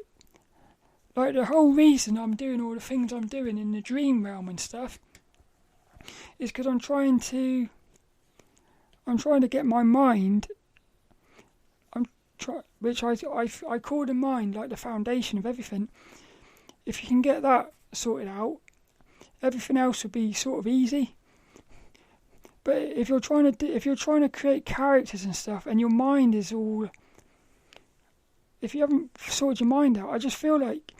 like, the whole reason I'm doing all the things I'm doing in the dream realm and stuff is because I'm trying to get my mind, which I call the mind like the foundation of everything. If you can get that sorted out, everything else will be sort of easy. But if you're trying to create characters and stuff, and your mind is all, if you haven't sorted your mind out, I just feel like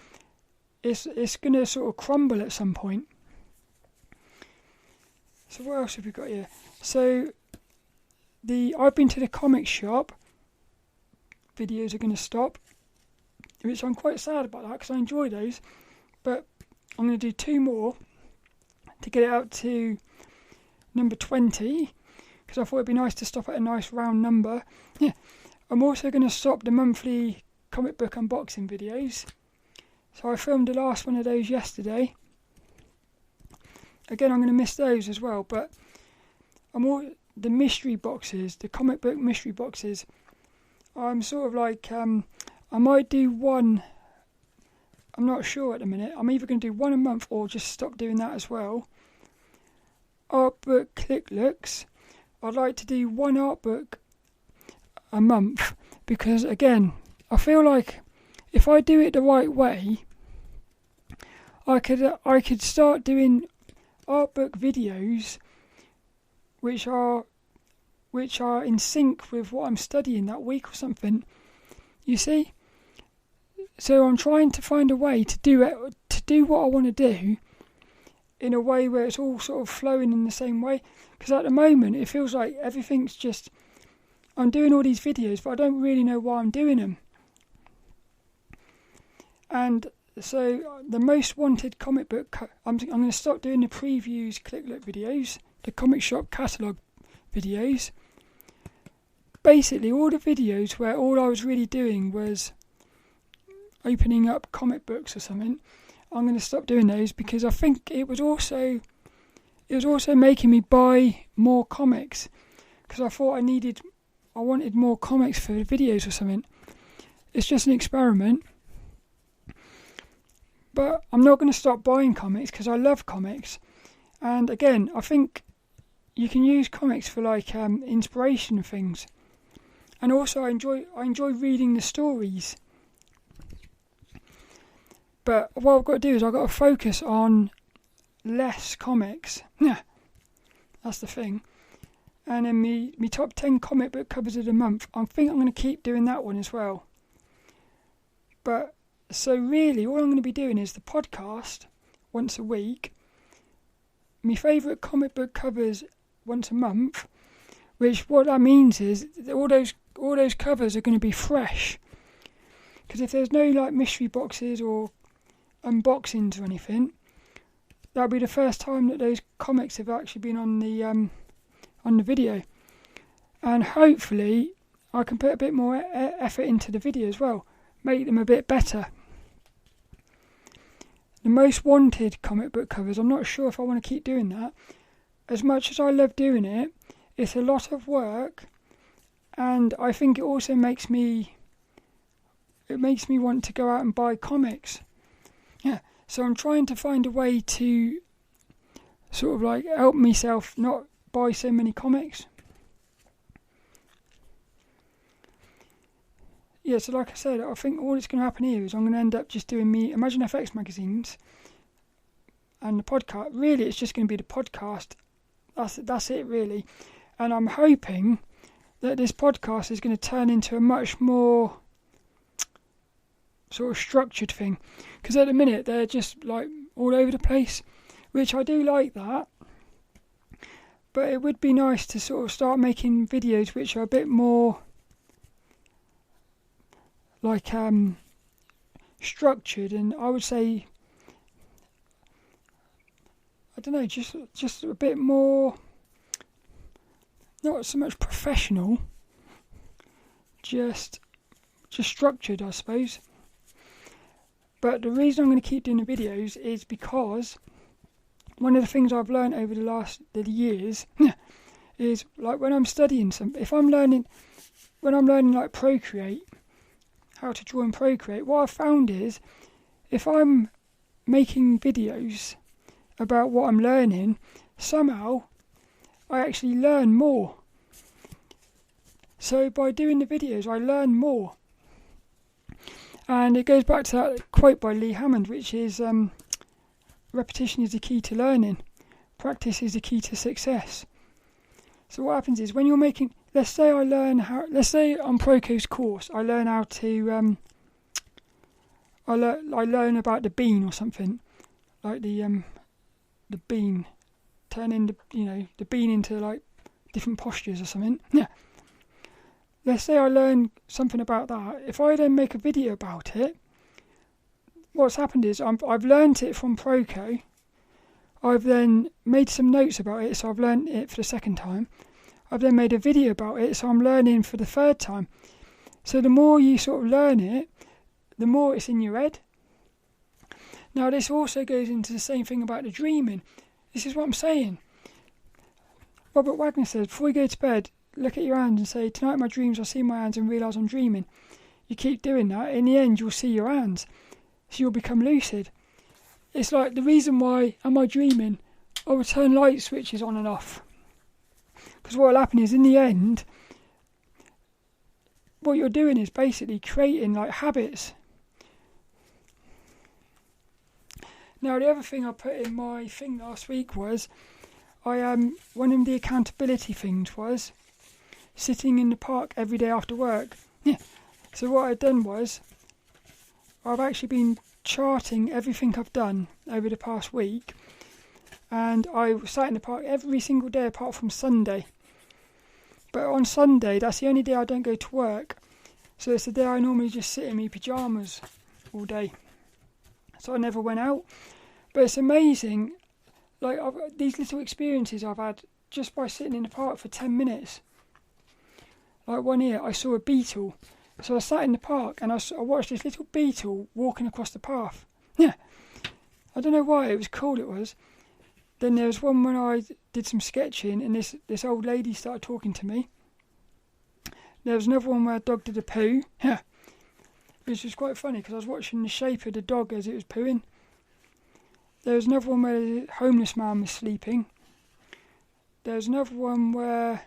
it's going to sort of crumble at some point. So what else have we got here? So I've been to the comic shop. Videos are going to stop, which I'm quite sad about that because I enjoy those. But I'm going to do 2 more to get it out to number 20, because I thought it'd be nice to stop at a nice round number. Yeah, I'm also going to stop the monthly comic book unboxing videos. So I filmed the last one of those yesterday. Again, I'm going to miss those as well, but the mystery boxes, the comic book mystery boxes, I'm sort of like, I might do one, I'm not sure at the minute. I'm either going to do one a month or just stop doing that as well. Art book click looks. I'd like to do one art book a month, because again, I feel like if I do it the right way, I could start doing art book videos which are in sync with what I'm studying that week or something. You see? So I'm trying to find a way to do what I want to do in a way where it's all sort of flowing in the same way. Because at the moment it feels like everything's just, I'm doing all these videos but I don't really know why I'm doing them. And so the most wanted comic book, I'm going to stop doing the previews click look videos, the comic shop catalogue videos. Basically all the videos where all I was really doing was opening up comic books or something, I'm going to stop doing those, because I think it was also making me buy more comics, because I thought I wanted more comics for the videos or something. It's just an experiment. But I'm not going to stop buying comics because I love comics. And again, I think you can use comics for like inspiration and things. And also I enjoy reading the stories. But what I've got to do is I've got to focus on less comics. Yeah, that's the thing. And then me top 10 comic book covers of the month, I think I'm going to keep doing that one as well. But so really all I'm going to be doing is the podcast once a week, my favourite comic book covers once a month, which what that means is all those covers are going to be fresh. Because if there's no like mystery boxes or unboxings or anything, that'll be the first time that those comics have actually been on the video. And hopefully I can put a bit more effort into the video as well, make them a bit better. The most wanted comic book covers, I'm not sure if I want to keep doing that. As much as I love doing it, it's a lot of work, and I think it also makes me want to go out and buy comics. Yeah, so I'm trying to find a way to sort of like help myself not buy so many comics. Yeah, so like I said, I think all that's going to happen here is I'm going to end up just doing me Imagine FX magazines and the podcast. Really, it's just going to be the podcast. That's it, really. And I'm hoping that this podcast is going to turn into a much more sort of structured thing. Because at the minute, they're just like all over the place, which I do like that. But it would be nice to sort of start making videos which are a bit more like structured, and I would say, I don't know, just a bit more, not so much professional, just structured, I suppose. But the reason I'm going to keep doing the videos is because one of the things I've learned over the years is like when I'm studying when I'm learning like Procreate, how to draw in Procreate, what I've found is if I'm making videos about what I'm learning, somehow I actually learn more. So by doing the videos, I learn more. And it goes back to that quote by Lee Hammond, which is repetition is the key to learning, practice is the key to success. So what happens is when you're making, let's say on Proco's course, I learn how to, I learn about the bean or something, like the bean, turning the bean into like different postures or something. Yeah. Let's say I learn something about that. If I then make a video about it, what's happened is I've learned it from Proco. I've then made some notes about it, so I've learned it for the second time. I've then made a video about it, so I'm learning for the third time. So the more you sort of learn it, the more it's in your head. Now this also goes into the same thing about the dreaming. This is what I'm saying. Robert Waggoner says, before you go to bed, look at your hands and say, tonight in my dreams I see my hands and realise I'm dreaming. You keep doing that, in the end you'll see your hands. So you'll become lucid. It's like the reason why, am I dreaming? I will turn light switches on and off. Because what will happen is, in the end, what you're doing is basically creating like habits. Now the other thing I put in my thing last week was, one of the accountability things was sitting in the park every day after work. Yeah. So what I'd done was, I've actually been charting everything I've done over the past week, and I sat in the park every single day apart from Sunday. But on Sunday, that's the only day I don't go to work, so it's the day I normally just sit in my pyjamas all day. So I never went out. But it's amazing, like these little experiences I've had just by sitting in the park for 10 minutes. Like one year, I saw a beetle. So I sat in the park and I watched this little beetle walking across the path. Yeah, I don't know why, it was cool it was. Then there was one when I did some sketching and this old lady started talking to me. There was another one where a dog did a poo. Yeah, which was quite funny because I was watching the shape of the dog as it was pooing. There was another one where a homeless man was sleeping. There was another one where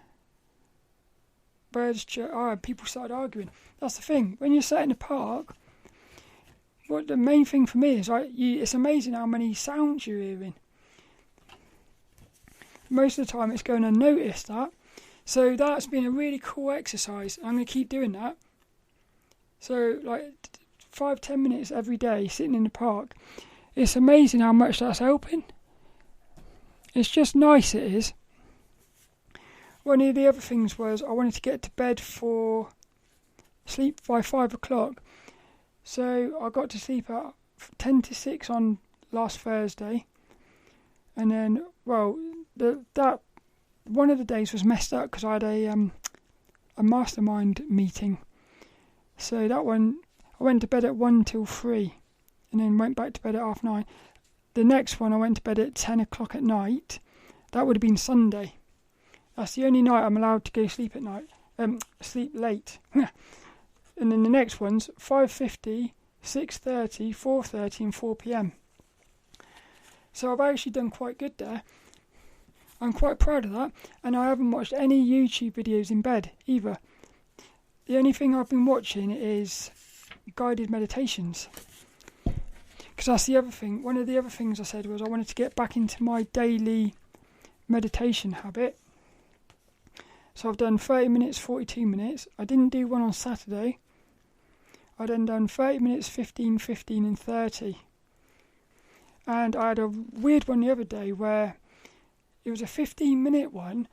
people started arguing. That's the thing. When you're sat in the park, what the main thing for me is, it's amazing how many sounds you're hearing. Most of the time it's going unnoticed, that. So that's been a really cool exercise. I'm going to keep doing that. So like 5-10 minutes every day sitting in the park. It's amazing how much that's helping. It's just nice, it is. One of the other things was I wanted to get to bed for sleep by 5 o'clock. So I got to sleep at 10 to 6 on last Thursday. And then, that one of the days was messed up because I had a mastermind meeting. So that one, I went to bed at 1 till 3 and then went back to bed at 9:30. The next one I went to bed at 10 o'clock at night. That would have been Sunday. That's the only night I'm allowed to go sleep at night. Sleep late. And then the next one's 5:50, 6:30, 4:30 and 4 p.m. So I've actually done quite good there. I'm quite proud of that. And I haven't watched any YouTube videos in bed either. The only thing I've been watching is guided meditations. Because that's the other thing. One of the other things I said was I wanted to get back into my daily meditation habit. So I've done 30 minutes, 42 minutes. I didn't do one on Saturday. I then done 30 minutes, 15, 15 and 30. And I had a weird one the other day where it was a 15-minute one,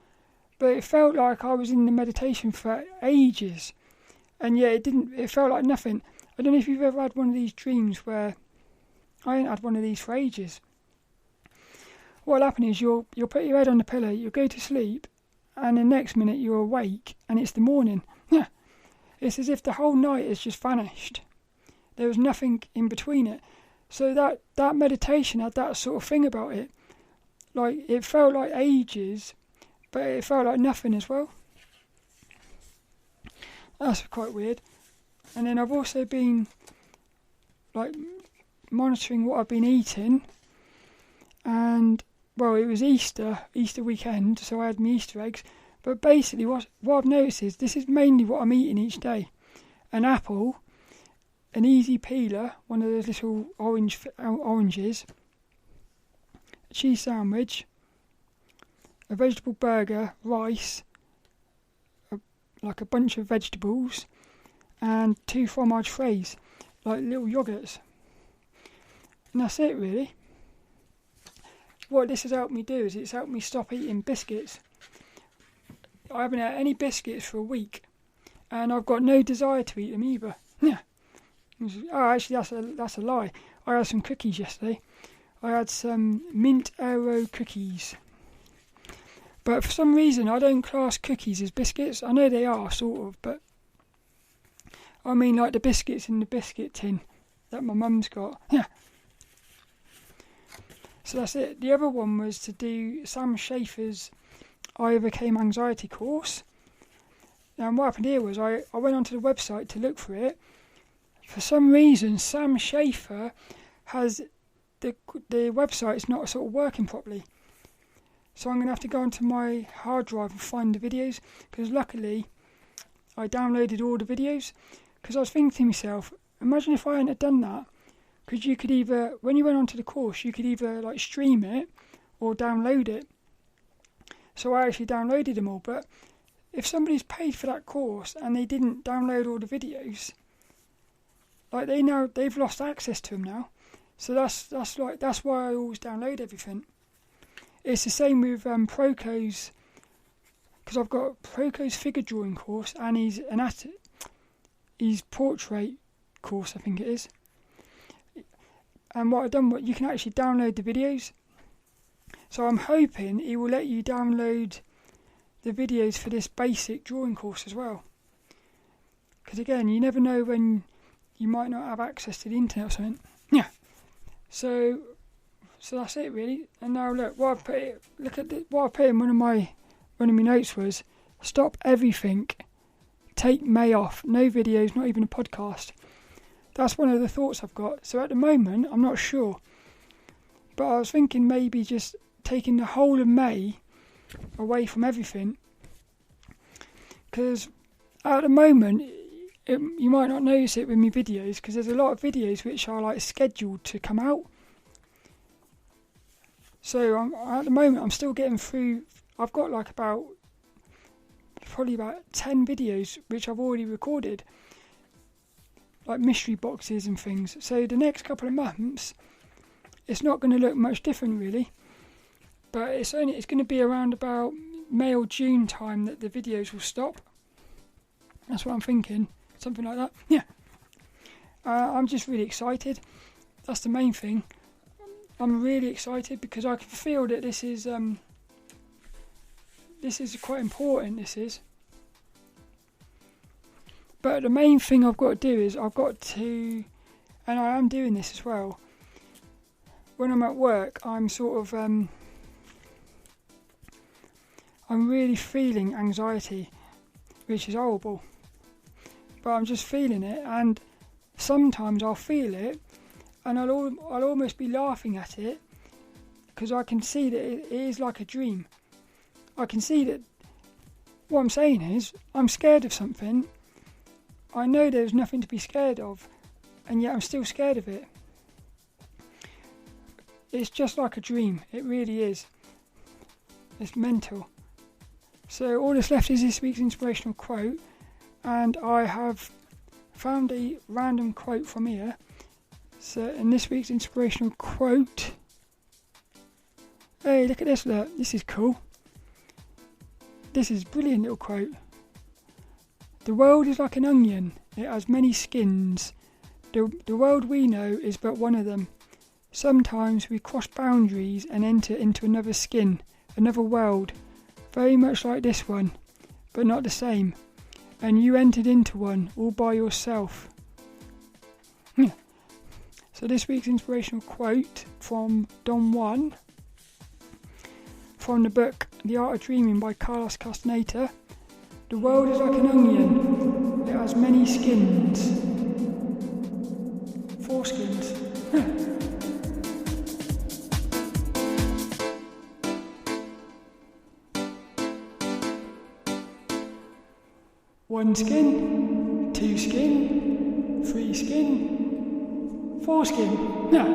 but it felt like I was in the meditation for ages. And yet it felt like nothing. I don't know if you've ever had one of these dreams where I ain't had one of these for ages. What'll happen is you'll put your head on the pillow, you'll go to sleep, and the next minute you're awake and it's the morning. Yeah. It's as if the whole night has just vanished. There was nothing in between it. So that meditation had that sort of thing about it. Like, it felt like ages, but it felt like nothing as well. That's quite weird. And then I've also been like monitoring what I've been eating. And it was Easter weekend, so I had my Easter eggs. But basically what I've noticed is this is mainly what I'm eating each day. An apple, an easy peeler, one of those little oranges, a cheese sandwich, a vegetable burger, rice, like a bunch of vegetables, and 2 fromage fraise, like little yogurts. And that's it really. What this has helped me do is it's helped me stop eating biscuits. I haven't had any biscuits for a week, and I've got no desire to eat them either. Yeah. Oh, actually, that's a lie. I had some cookies yesterday. I had some mint Aero cookies. But for some reason, I don't class cookies as biscuits. I know they are, sort of, but I mean like the biscuits in the biscuit tin that my mum's got. Yeah. So that's it. The other one was to do Sam Schaefer's I Overcame Anxiety course. Now what happened here was I went onto the website to look for it. For some reason Sam Schaefer has the website is not sort of working properly. So I'm going to have to go onto my hard drive and find the videos, because luckily I downloaded all the videos, because I was thinking to myself, imagine if I hadn't have done that, because you could either, when you went onto the course, you could either like stream it or download it. So I actually downloaded them all, but if somebody's paid for that course and they didn't download all the videos, like they've lost access to them now. So that's why I always download everything. It's the same with Proco's, because I've got Proco's figure drawing course and his portrait course, I think it is. And what I've done, you can actually download the videos. So I'm hoping he will let you download the videos for this basic drawing course as well. Because again, you never know when you might not have access to the internet or something. Yeah. So that's it really. And now look, what I put in one of my notes was, stop everything, take May off, no videos, not even a podcast. That's one of the thoughts I've got. So at the moment, I'm not sure. But I was thinking maybe just taking the whole of May away from everything. Because at the moment, you might not notice it with my videos, because there's a lot of videos which are like scheduled to come out. So at the moment, I'm still getting through. I've got like probably about 10 videos which I've already recorded, like mystery boxes and things. So the next couple of months, it's not going to look much different really. But it's going to be around about May or June time that the videos will stop. That's what I'm thinking, something like that. Yeah. I'm just really excited. That's the main thing. I'm really excited because I can feel that this is quite important. This is. But the main thing I've got to do is I've got to, and I am doing this as well. When I'm at work, I'm sort of I'm really feeling anxiety, which is horrible. But I'm just feeling it, and sometimes I'll feel it, and I'll almost be laughing at it, because I can see that it is like a dream. I can see that what I'm saying is, I'm scared of something. I know there's nothing to be scared of, and yet I'm still scared of it. It's just like a dream. It really is. It's mental. So all that's left is this week's inspirational quote, and I have found a random quote from here. So in this week's inspirational quote, hey, look at this, look, this is cool. This is a brilliant little quote. The world is like an onion, it has many skins. The world we know is but one of them. Sometimes we cross boundaries and enter into another skin, another world, very much like this one, but not the same. And you entered into one all by yourself. So this week's inspirational quote from Don Juan, from the book The Art of Dreaming by Carlos Castaneda. The world is like an onion, it has many skins. 4 skins. One skin, 2 skin, 3 skin, 4 skin. Yeah.